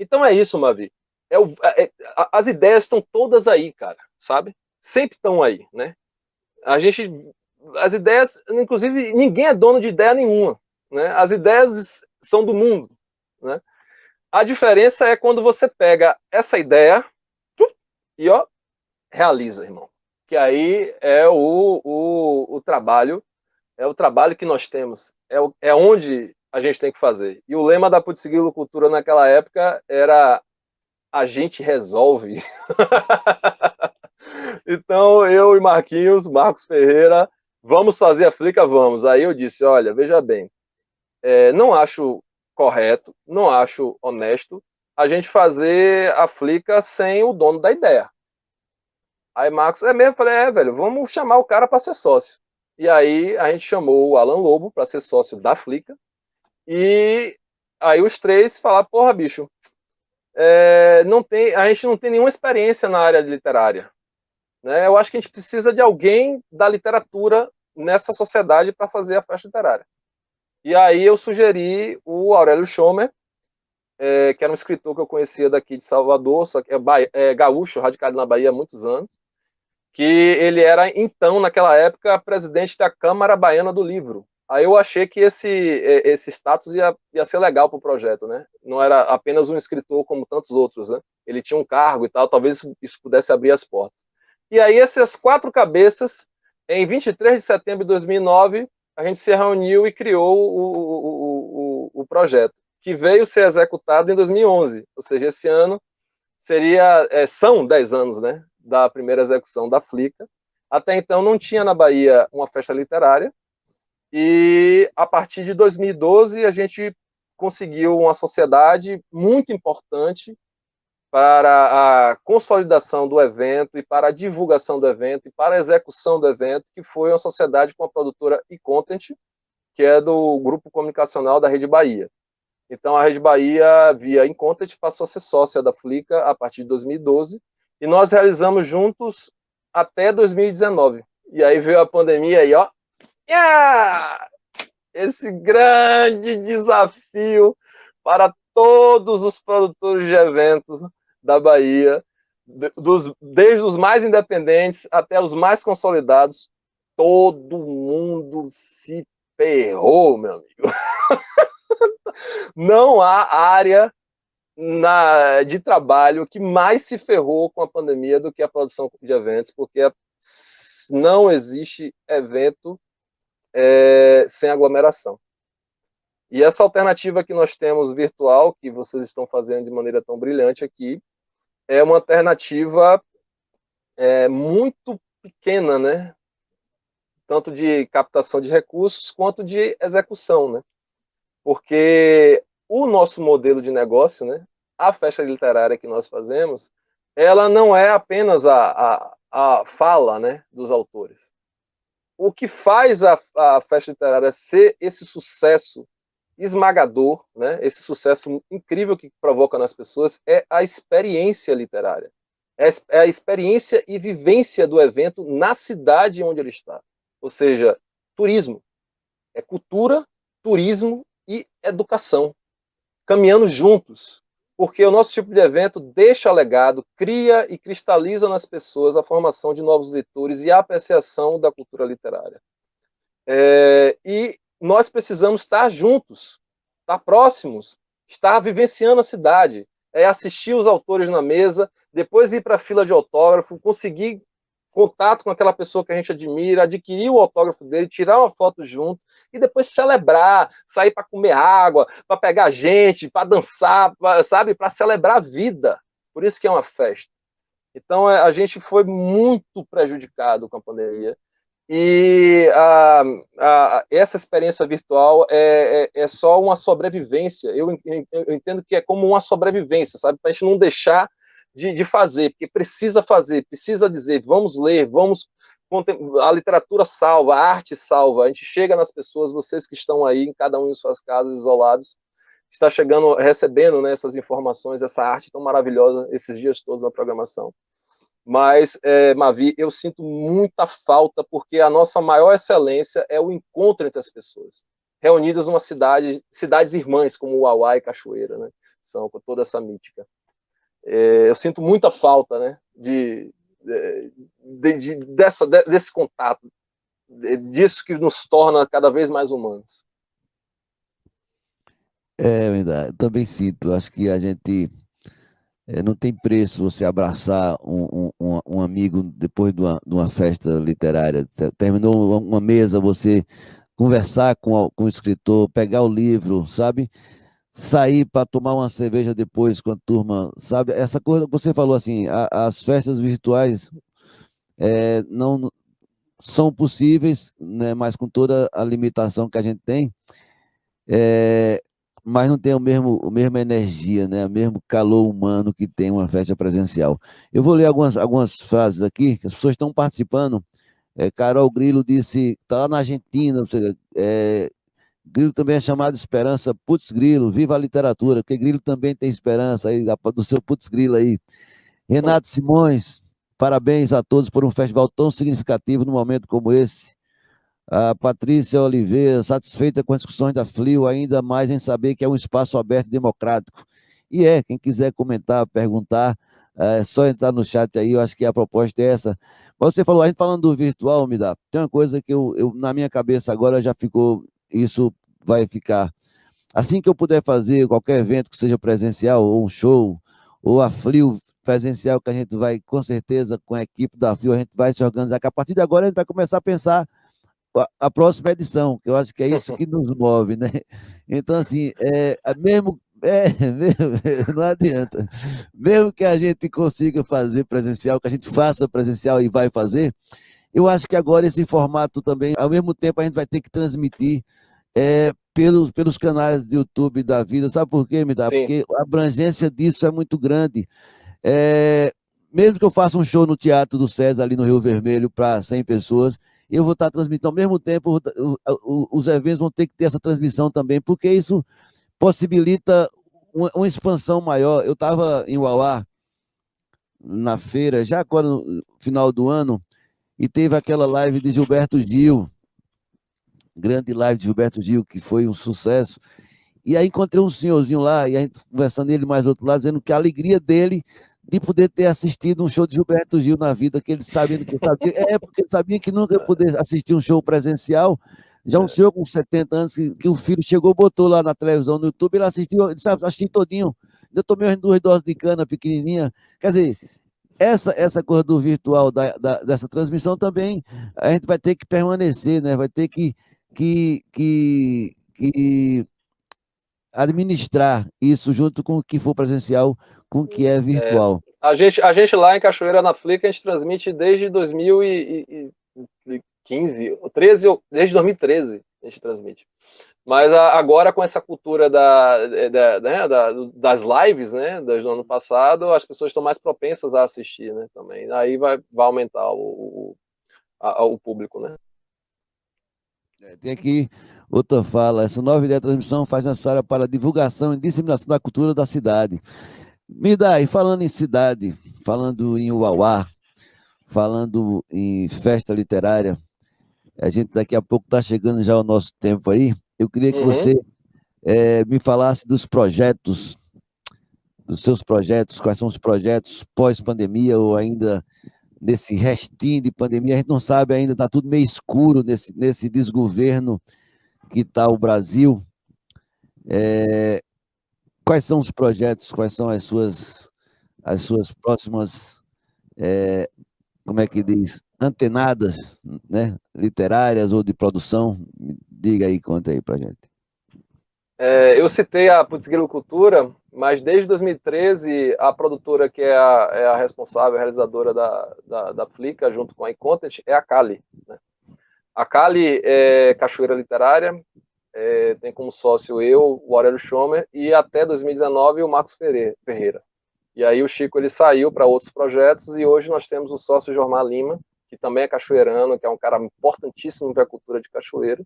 Então é isso, Mavi. As ideias estão todas aí, cara, sabe? Sempre estão aí, né? As ideias, inclusive, ninguém é dono de ideia nenhuma, né? As ideias são do mundo, né? A diferença é quando você pega essa ideia e, ó, realiza, irmão. Que aí é o trabalho, é o trabalho que nós temos, é onde a gente tem que fazer. E o lema da Putz-Grilo Cultura naquela época era a gente resolve. Então, eu e Marcos Ferreira, vamos fazer a Flica? Vamos. Aí eu disse, olha, veja bem, não acho correto, não acho honesto a gente fazer a Flica sem o dono da ideia. Aí Marcos, mesmo? Eu falei, velho, vamos chamar o cara para ser sócio. E aí a gente chamou o Alan Lobo para ser sócio da Flica. E aí os três falaram, porra, bicho, a gente não tem nenhuma experiência na área literária. Né? Eu acho que a gente precisa de alguém da literatura nessa sociedade para fazer a festa literária. E aí eu sugeri o Aurélio Schomer, que era um escritor que eu conhecia daqui de Salvador, só que é gaúcho, radicado na Bahia há muitos anos, que ele era, então, naquela época, presidente da Câmara Baiana do Livro. Aí eu achei que esse status ia ser legal para o projeto, né? Não era apenas um escritor como tantos outros, né? Ele tinha um cargo e tal, talvez isso pudesse abrir as portas. E aí essas quatro cabeças, em 23 de setembro de 2009, a gente se reuniu e criou o projeto, que veio ser executado em 2011, ou seja, esse ano são 10 anos, né, da primeira execução da Flica. Até então não tinha na Bahia uma festa literária, e a partir de 2012 a gente conseguiu uma sociedade muito importante para a consolidação do evento e para a divulgação do evento e para a execução do evento, que foi uma sociedade com a produtora eContent, que é do grupo comunicacional da Rede Bahia. Então a Rede Bahia, via eContent, passou a ser sócia da Flica a partir de 2012, e nós realizamos juntos até 2019. E aí veio a pandemia e ó, esse grande desafio para todos os produtores de eventos da Bahia, desde os mais independentes até os mais consolidados, todo mundo se ferrou, meu amigo. Não há área de trabalho que mais se ferrou com a pandemia do que a produção de eventos, porque não existe evento sem aglomeração. E essa alternativa que nós temos virtual, que vocês estão fazendo de maneira tão brilhante aqui, é uma alternativa muito pequena, né? Tanto de captação de recursos quanto de execução, né? Porque o nosso modelo de negócio, né? A festa literária que nós fazemos, ela não é apenas a fala, né, dos autores. O que faz a festa literária ser esse sucesso esmagador, né? Esse sucesso incrível que provoca nas pessoas é a experiência literária. É a experiência e vivência do evento na cidade onde ele está. Ou seja, turismo. É cultura, turismo e educação. Caminhando juntos. Porque o nosso tipo de evento deixa legado, cria e cristaliza nas pessoas a formação de novos leitores e a apreciação da cultura literária. E nós precisamos estar juntos, estar próximos, estar vivenciando a cidade, assistir os autores na mesa, depois ir para a fila de autógrafo, conseguir contato com aquela pessoa que a gente admira, adquirir o autógrafo dele, tirar uma foto junto e depois celebrar, sair para comer água, para pegar gente, para dançar, sabe, para celebrar a vida. Por isso que é uma festa. Então a gente foi muito prejudicado com a pandemia. E essa experiência virtual é só uma sobrevivência. Eu entendo que é como uma sobrevivência, sabe? Para a gente não deixar de fazer, porque precisa fazer, precisa dizer, vamos ler, vamos. A literatura salva, a arte salva. A gente chega nas pessoas, vocês que estão aí, em cada um em suas casas, isolados, está chegando, recebendo, né, essas informações, essa arte tão maravilhosa esses dias todos na programação. Mas, Mavi, eu sinto muita falta, porque a nossa maior excelência é o encontro entre as pessoas, reunidas numa cidade, cidades irmãs, como Uauá e Cachoeira, né? São com toda essa mítica. Eu sinto muita falta, né, desse contato, disso que nos torna cada vez mais humanos. É verdade, eu também sinto. Acho que a gente não tem preço você abraçar um amigo depois de uma festa literária. Você terminou uma mesa, você conversar com o escritor, pegar o livro, sabe? Sair para tomar uma cerveja depois com a turma, sabe? Essa coisa que você falou assim, as festas virtuais não são possíveis, né? Mas com toda a limitação que a gente tem, mas não tem a mesma energia, né? O mesmo calor humano que tem uma festa presencial. Eu vou ler algumas frases aqui, que as pessoas estão participando. Carol Grilo disse, está lá na Argentina, Grilo também é chamado de esperança, putz Grilo, viva a literatura, porque Grilo também tem esperança aí, do seu putz Grilo aí. Renato Simões, parabéns a todos por um festival tão significativo num momento como esse. A Patrícia Oliveira, satisfeita com as discussões da FLIO, ainda mais em saber que é um espaço aberto e democrático. E quem quiser comentar, perguntar, é só entrar no chat aí, eu acho que a proposta é essa. Mas você falou, a gente falando do virtual, me dá, tem uma coisa que eu na minha cabeça agora já ficou, isso vai ficar. Assim que eu puder fazer qualquer evento que seja presencial, ou um show, ou a FLIO presencial, que a gente vai, com certeza, com a equipe da FLIO, a gente vai se organizar, que a partir de agora a gente vai começar a pensar a próxima edição, que eu acho que é isso que nos move, né? Então, assim, não adianta. Mesmo que a gente consiga fazer presencial, que a gente faça presencial e vai fazer, eu acho que agora esse formato também, ao mesmo tempo, a gente vai ter que transmitir pelos canais do YouTube da vida. Sabe por quê, me dá? Sim. Porque a abrangência disso é muito grande. Mesmo que eu faça um show no Teatro do César, ali no Rio Vermelho, para 100 pessoas, eu vou estar transmitindo ao mesmo tempo, os eventos vão ter que ter essa transmissão também, porque isso possibilita uma expansão maior. Eu estava em Uauá, na feira, já agora no final do ano, e teve aquela live de Gilberto Gil, grande live de Gilberto Gil, que foi um sucesso. E aí encontrei um senhorzinho lá, e a gente conversando ele mais outro lado, dizendo que a alegria dele de poder ter assistido um show de Gilberto Gil na vida, que ele sabia porque ele sabia que nunca ia poder assistir um show presencial. Já um senhor com 70 anos, que o filho chegou, botou lá na televisão, no YouTube, ele assistiu, ele sabe, assisti todinho. Eu tomei umas 2 doses de cana pequenininha. Quer dizer, essa coisa do virtual, dessa transmissão também, a gente vai ter que permanecer, né? Vai ter que administrar isso junto com o que for presencial, com o que é virtual. A gente lá em Cachoeira na Flick, a gente transmite desde 2015, 13, desde 2013 a gente transmite. Mas agora com essa cultura das lives, né, desde o ano passado, as pessoas estão mais propensas a assistir, né, também. Aí vai aumentar o público, né. Tem aqui outra fala, essa nova ideia de transmissão faz necessária para a divulgação e disseminação da cultura da cidade. Me dá, e falando em cidade, falando em Uauá, falando em festa literária, a gente daqui a pouco está chegando já ao nosso tempo aí, eu queria que você me falasse dos seus projetos, quais são os projetos pós-pandemia ou ainda nesse restinho de pandemia, a gente não sabe ainda, está tudo meio escuro nesse desgoverno que está o Brasil. Quais são os projetos, quais são as suas próximas, como é que diz, antenadas, né, literárias ou de produção? Diga aí, conta aí pra gente. Eu citei a Putzguilocultura, mas desde 2013 a produtora que é a responsável, a realizadora da Flickr, junto com a iContent, é a Kali, né? A Kali é cachoeira literária, tem como sócio eu, o Aurélio Schomer, e até 2019 o Marcos Ferreira. E aí o Chico ele saiu para outros projetos e hoje nós temos o sócio Jormar Lima, que também é cachoeirano, que é um cara importantíssimo para a cultura de cachoeira.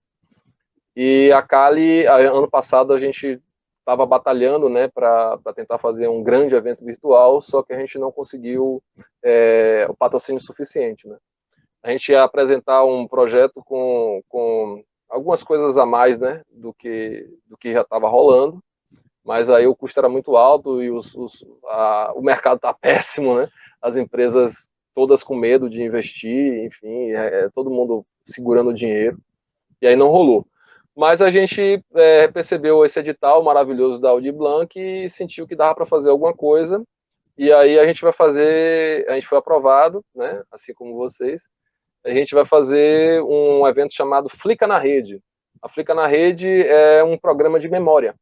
E a Kali, ano passado a gente estava batalhando, né, para tentar fazer um grande evento virtual, só que a gente não conseguiu o patrocínio suficiente, né? A gente ia apresentar um projeto com algumas coisas a mais, né, do que já estava rolando, mas aí o custo era muito alto e o mercado está péssimo, né? As empresas todas com medo de investir, enfim, todo mundo segurando o dinheiro, e aí não rolou. Mas a gente percebeu esse edital maravilhoso da Audi Blanc e sentiu que dava para fazer alguma coisa, e aí a gente foi aprovado, né, assim como vocês, a gente vai fazer um evento chamado Flickr na Rede. A Flickr na Rede é um programa de memória.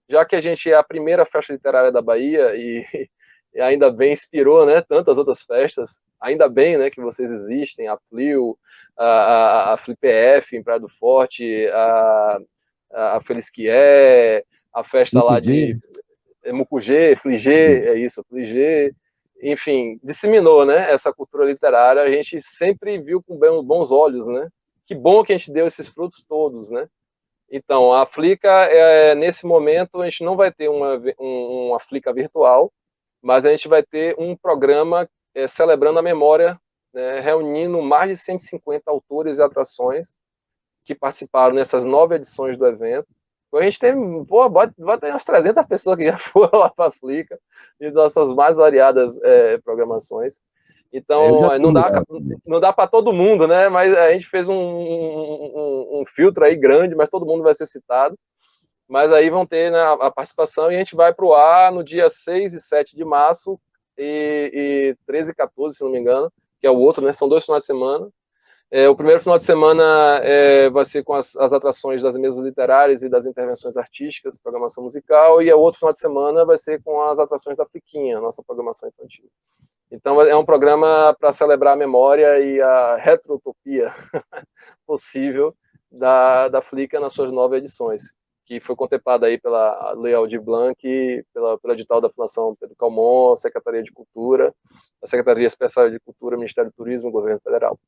Já que a gente é a primeira festa literária da Bahia e ainda bem inspirou, né, tantas outras festas, ainda bem, né, que vocês existem, a Flio, a FlipF em Praia do Forte, a Feliz que a festa lá de Mucugê, Fligê, é isso, Fligê, enfim, disseminou, né, essa cultura literária, a gente sempre viu com bons olhos, né, que bom que a gente deu esses frutos todos, né. Então, a Flickr, nesse momento, a gente não vai ter uma Flickr virtual, mas a gente vai ter um programa celebrando a memória, né, reunindo mais de 150 autores e atrações que participaram nessas 9 edições do evento. A gente tem, vai ter umas 300 pessoas que já foram lá para a Flickr, e nossas mais variadas programações. Então, não dá para todo mundo, né? Mas a gente fez um filtro aí grande, mas todo mundo vai ser citado. Mas aí vão ter, né, a participação e a gente vai para o ar no dia 6 e 7 de março e 13 e 14, se não me engano, que é o outro, né? São 2 finais de semana. O primeiro final de semana vai ser com as atrações das mesas literárias e das intervenções artísticas, programação musical, e o outro final de semana vai ser com as atrações da Fliquinha, nossa programação infantil. Então é um programa para celebrar a memória e a retrotopia possível da Flickr nas suas 9 edições, que foi contemplada aí pela Lei Aldir Blanc, pelo edital da Fundação Pedro Calmon, Secretaria de Cultura, a Secretaria Especial de Cultura, Ministério do Turismo, Governo Federal.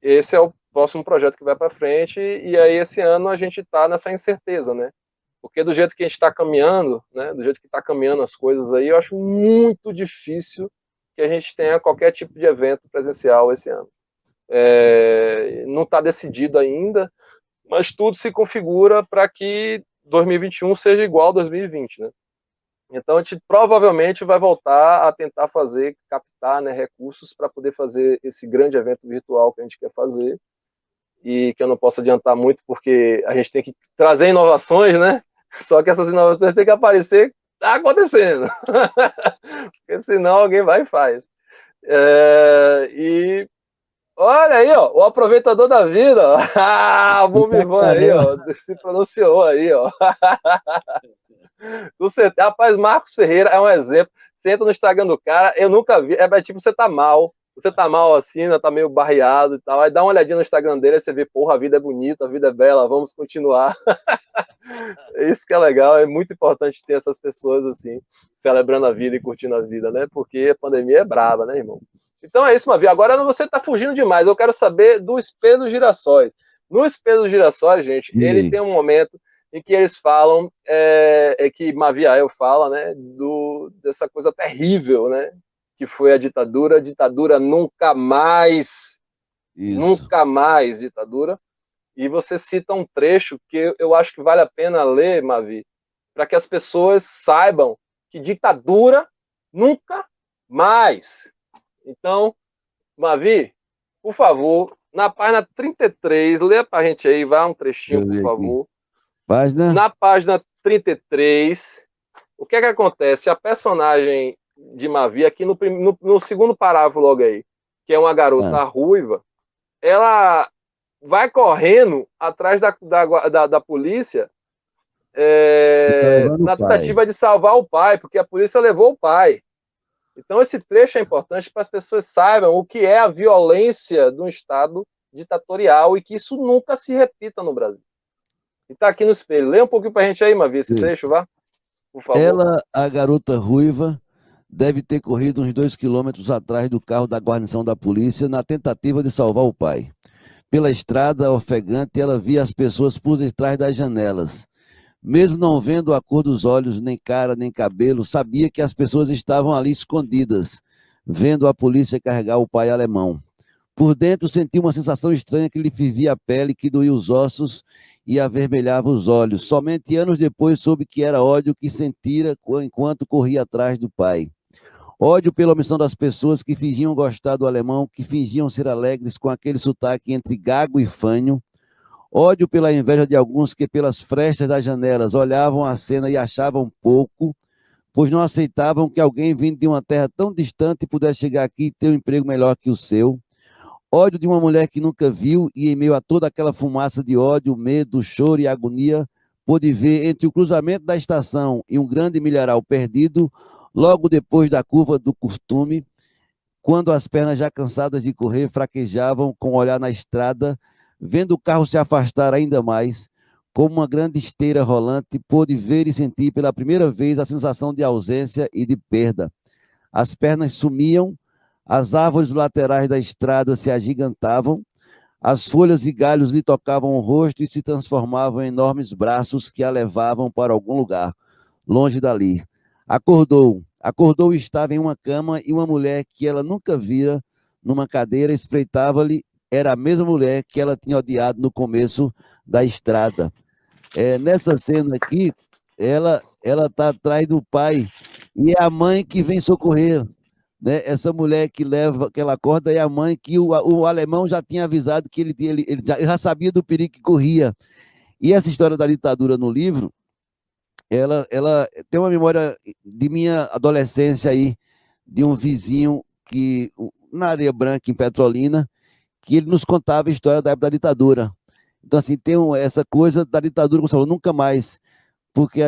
Esse é o próximo projeto que vai para frente, e aí esse ano a gente está nessa incerteza, né? Porque do jeito que a gente está caminhando, né, do jeito que está caminhando as coisas aí, eu acho muito difícil que a gente tenha qualquer tipo de evento presencial esse ano. Não está decidido ainda, mas tudo se configura para que 2021 seja igual a 2020, né? Então a gente provavelmente vai voltar a tentar captar, né, recursos para poder fazer esse grande evento virtual que a gente quer fazer, e que eu não posso adiantar muito porque a gente tem que trazer inovações, né? Só que essas inovações têm que aparecer, tá acontecendo, porque senão alguém vai e faz. E olha aí, ó, o aproveitador da vida, ó. O Bumivan aí, ó, se pronunciou aí, ó. Rapaz, Marcos Ferreira é um exemplo. Você entra no Instagram do cara, eu nunca vi. Tipo, você tá mal assim, né, tá meio barreado e tal. Aí dá uma olhadinha no Instagram dele, aí você vê, porra, a vida é bonita, a vida é bela, vamos continuar. Isso que é legal, é muito importante ter essas pessoas assim, celebrando a vida e curtindo a vida, né? Porque a pandemia é braba, né, irmão? Então é isso, Mavi. Agora você tá fugindo demais. Eu quero saber do Espelho dos Girassóis. No Espelho dos Girassóis, gente, ele tem um momento em que eles falam, que Maviael fala, né, dessa coisa terrível, né, que foi a ditadura nunca mais ditadura, e você cita um trecho que eu acho que vale a pena ler, Mavi, para que as pessoas saibam que ditadura nunca mais. Então, Mavi, por favor, na página 33, lê pra gente aí, vai um trechinho, por favor. Página? Na página 33, o que é que acontece? A personagem de Mavi, aqui no segundo parágrafo logo aí, que é uma garota ruiva, ela vai correndo atrás da polícia na tentativa de salvar o pai, porque a polícia levou o pai. Então esse trecho é importante para as pessoas saibam o que é a violência de um Estado ditatorial e que isso nunca se repita no Brasil. E tá aqui no espelho. Lê um pouquinho pra gente aí, Mavi, esse trecho, vá, por favor. Ela, a garota ruiva, deve ter corrido uns 2 quilômetros atrás do carro da guarnição da polícia na tentativa de salvar o pai. Pela estrada ofegante, ela via as pessoas por detrás das janelas. Mesmo não vendo a cor dos olhos, nem cara, nem cabelo, sabia que as pessoas estavam ali escondidas, vendo a polícia carregar o pai alemão. Por dentro sentiu uma sensação estranha que lhe fervia a pele, que doía os ossos e avermelhava os olhos. Somente anos depois soube que era ódio que sentira enquanto corria atrás do pai. Ódio pela omissão das pessoas que fingiam gostar do alemão, que fingiam ser alegres com aquele sotaque entre gago e fanho. Ódio pela inveja de alguns que, pelas frestas das janelas, olhavam a cena e achavam pouco, pois não aceitavam que alguém vindo de uma terra tão distante pudesse chegar aqui e ter um emprego melhor que o seu. Ódio de uma mulher que nunca viu e, em meio a toda aquela fumaça de ódio, medo, choro e agonia, pôde ver entre o cruzamento da estação e um grande milharal perdido, logo depois da curva do costume, quando as pernas já cansadas de correr fraquejavam com o olhar na estrada, vendo o carro se afastar ainda mais, como uma grande esteira rolante, pôde ver e sentir pela primeira vez a sensação de ausência e de perda. As pernas sumiam, as árvores laterais da estrada se agigantavam, as folhas e galhos lhe tocavam o rosto e se transformavam em enormes braços que a levavam para algum lugar, longe dali. Acordou e estava em uma cama e uma mulher que ela nunca vira numa cadeira espreitava-lhe, era a mesma mulher que ela tinha odiado no começo da estrada. Nessa cena aqui, ela está atrás do pai e é a mãe que vem socorrer, né? Essa mulher que ela acorda é a mãe que o alemão já tinha avisado que ele já sabia do perigo que corria. E essa história da ditadura no livro, ela tem uma memória de minha adolescência aí, de um vizinho que, na Areia Branca, em Petrolina, que ele nos contava a história da época da ditadura. Então, assim, tem essa coisa da ditadura, como você falou, nunca mais, porque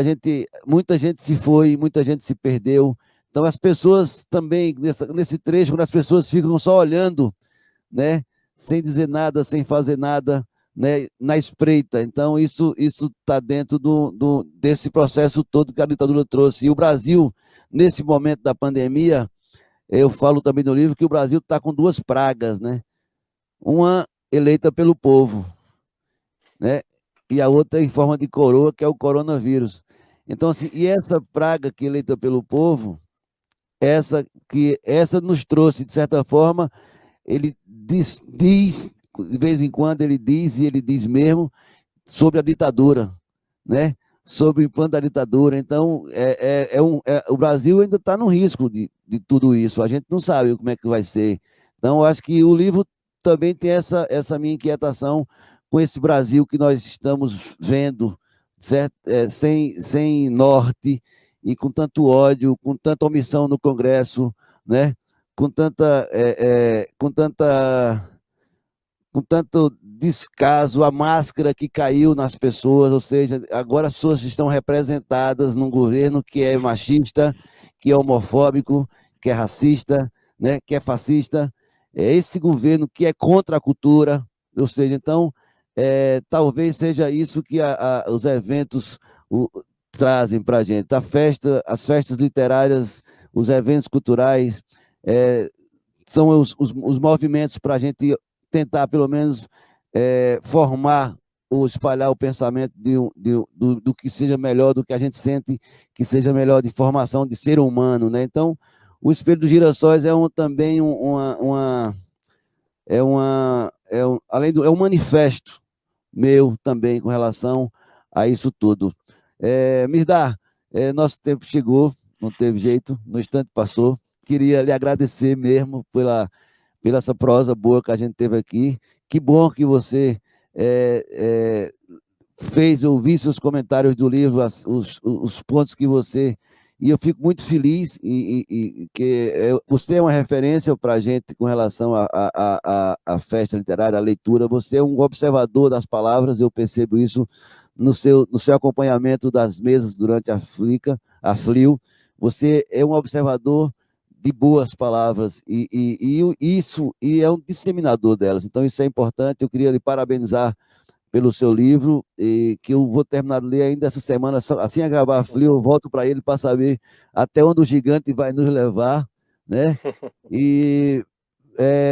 muita gente se foi, muita gente se perdeu. Então, as pessoas também, nesse trecho, quando as pessoas ficam só olhando, né, sem dizer nada, sem fazer nada, né, na espreita. Então, isso está dentro desse processo todo que a ditadura trouxe. E o Brasil, nesse momento da pandemia, eu falo também no livro que o Brasil está com duas pragas, né? Uma eleita pelo povo, né? E a outra em forma de coroa, que é o coronavírus. Então, assim, e essa praga que é eleita pelo povo, essa nos trouxe, de certa forma, ele diz, de vez em quando ele diz, e ele diz mesmo, sobre a ditadura, né? Sobre o implante da ditadura. Então, o Brasil ainda está no risco de tudo isso. A gente não sabe como é que vai ser. Então, eu acho que o livro também tem essa minha inquietação com esse Brasil que nós estamos vendo, certo? Sem norte e com tanto ódio, com tanta omissão no Congresso, né? Com tanto descaso, a máscara que caiu nas pessoas, ou seja, agora as pessoas estão representadas num governo que é machista, que é homofóbico, que é racista, né, que é fascista. É esse governo que é contra a cultura, ou seja, então, talvez seja isso que os eventos trazem para a gente. As festas literárias, os eventos culturais, são os movimentos para a gente tentar, pelo menos, formar ou espalhar o pensamento do que seja melhor, do que a gente sente que seja melhor de formação de ser humano, né? Então, o Espelho dos Girassóis também é um manifesto meu também com relação a isso tudo. Mirdar, nosso tempo chegou, não teve jeito, no instante passou. Queria lhe agradecer mesmo pela essa prosa boa que a gente teve aqui, que bom que você fez ouvir seus comentários do livro, os pontos que você... E eu fico muito feliz que você é uma referência para a gente com relação à festa literária, à leitura. Você é um observador das palavras, eu percebo isso no seu acompanhamento das mesas durante a FLIU. Você é um observador de boas palavras e é um disseminador delas. Então, isso é importante. Eu queria lhe parabenizar pelo seu livro, e que eu vou terminar de ler ainda essa semana. Assim acabar a FLIU, eu volto para ele para saber até onde o gigante vai nos levar, né? E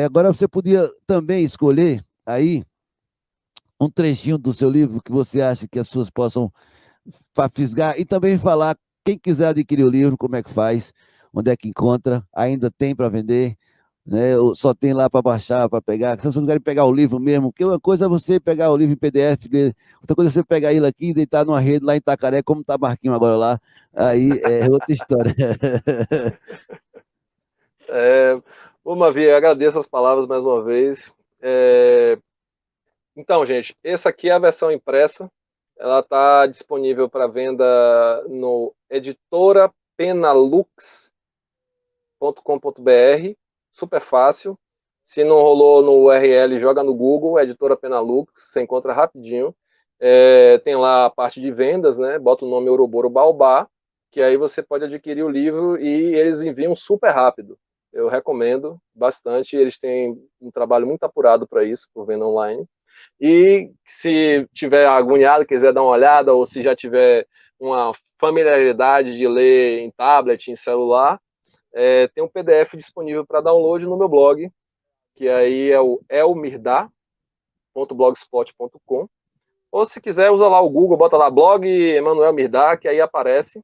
agora você podia também escolher aí um trechinho do seu livro que você acha que as pessoas possam fisgar, e também falar, quem quiser adquirir o livro, como é que faz, onde é que encontra, ainda tem para vender, né? Só tem lá para baixar, para pegar. Se vocês querem pegar o livro mesmo, porque uma coisa é você pegar o livro em PDF, outra coisa é você pegar ele aqui e deitar numa rede lá em Itacaré, como tá Marquinho agora lá, aí é outra história. Ô, Mavi, agradeço as palavras mais uma vez. Então, gente, essa aqui é a versão impressa. Ela está disponível para venda no editorapenalux.com.br. Super fácil. Se não rolou no URL, joga no Google, Editora Penalux, você encontra rapidinho. Tem lá a parte de vendas, né? Bota o nome Ouroboro Baobá, que aí você pode adquirir o livro e eles enviam super rápido. Eu recomendo bastante. Eles têm um trabalho muito apurado para isso, por venda online. E se tiver agoniado, quiser dar uma olhada, ou se já tiver uma familiaridade de ler em tablet, em celular, tem um PDF disponível para download no meu blog, que aí é o elmirdá.blogspot.com. Ou se quiser, usa lá o Google, bota lá blog Emanuel Mirdá, que aí aparece.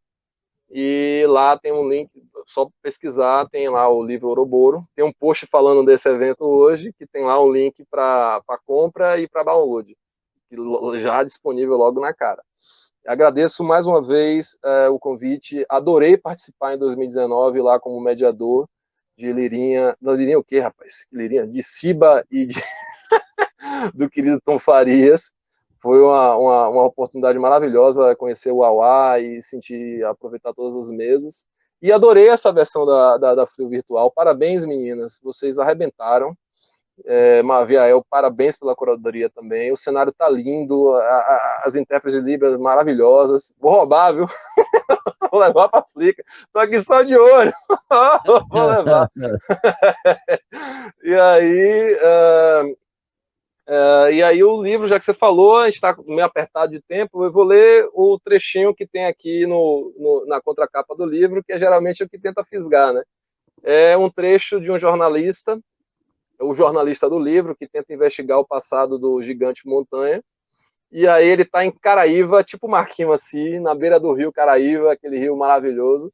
E lá tem um link, só pesquisar, tem lá o livro Ouroboro. Tem um post falando desse evento hoje, que tem lá um link para compra e para download, já disponível logo na cara. Agradeço mais uma vez o convite, adorei participar em 2019 lá como mediador de Lirinha, não, Lirinha o quê, rapaz? Lirinha, de Ciba e do querido Tom Farias. Foi uma oportunidade maravilhosa conhecer o Auá e aproveitar todas as mesas. E adorei essa versão da FLIU virtual. Parabéns, meninas, vocês arrebentaram. Maviael, parabéns pela curadoria também. O cenário tá lindo, as intérpretes de Libras maravilhosas. Vou roubar, viu? Vou levar pra Flica. Tô aqui só de olho. Vou levar. E aí, e aí o livro, já que você falou, a gente está meio apertado de tempo, eu vou ler o trechinho que tem aqui na contracapa do livro, que é geralmente o que tenta fisgar, né? É um trecho de um jornalista, o jornalista do livro, que tenta investigar o passado do gigante Montanha, e aí ele está em Caraíva, tipo Marquinhos assim, na beira do rio Caraíva, aquele rio maravilhoso,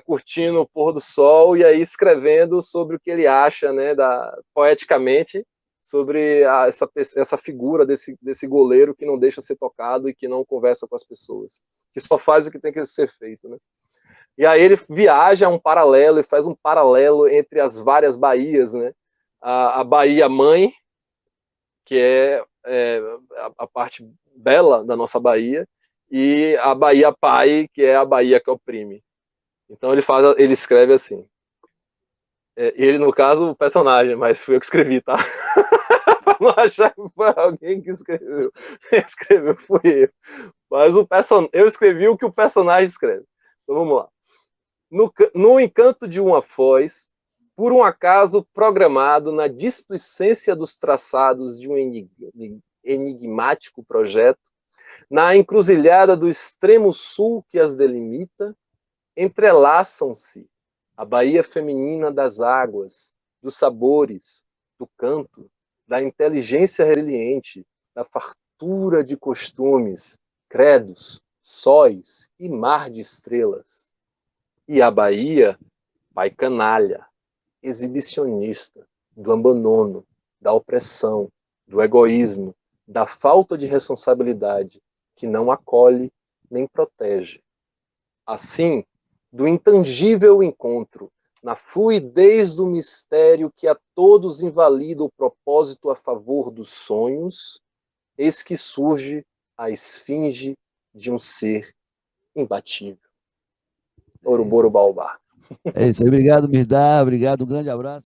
curtindo o pôr do sol, e aí escrevendo sobre o que ele acha, né, poeticamente, sobre essa figura desse goleiro que não deixa ser tocado e que não conversa com as pessoas, que só faz o que tem que ser feito, né? E aí ele viaja um paralelo e faz um paralelo entre as várias baías, né? A Baía Mãe, que é a parte bela da nossa Bahia, e a Baía Pai, que é a Bahia que oprime. Então ele escreve assim. Ele, no caso, o personagem, mas fui eu que escrevi, tá? Pra não achar que foi alguém que escreveu. Escreveu fui eu. Mas eu escrevi o que o personagem escreve. Então vamos lá. No encanto de uma foz, por um acaso programado na displicência dos traçados de um enigmático projeto, na encruzilhada do extremo sul que as delimita, entrelaçam-se a Bahia feminina das águas, dos sabores, do canto, da inteligência resiliente, da fartura de costumes, credos, sóis e mar de estrelas. E a Bahia, pai canalha, exibicionista, do abandono, da opressão, do egoísmo, da falta de responsabilidade, que não acolhe nem protege. Assim, do intangível encontro, na fluidez do mistério que a todos invalida o propósito a favor dos sonhos, eis que surge a esfinge de um ser imbatível. Ouroboro Baobá. É isso aí, obrigado, Mirdá, obrigado, um grande abraço.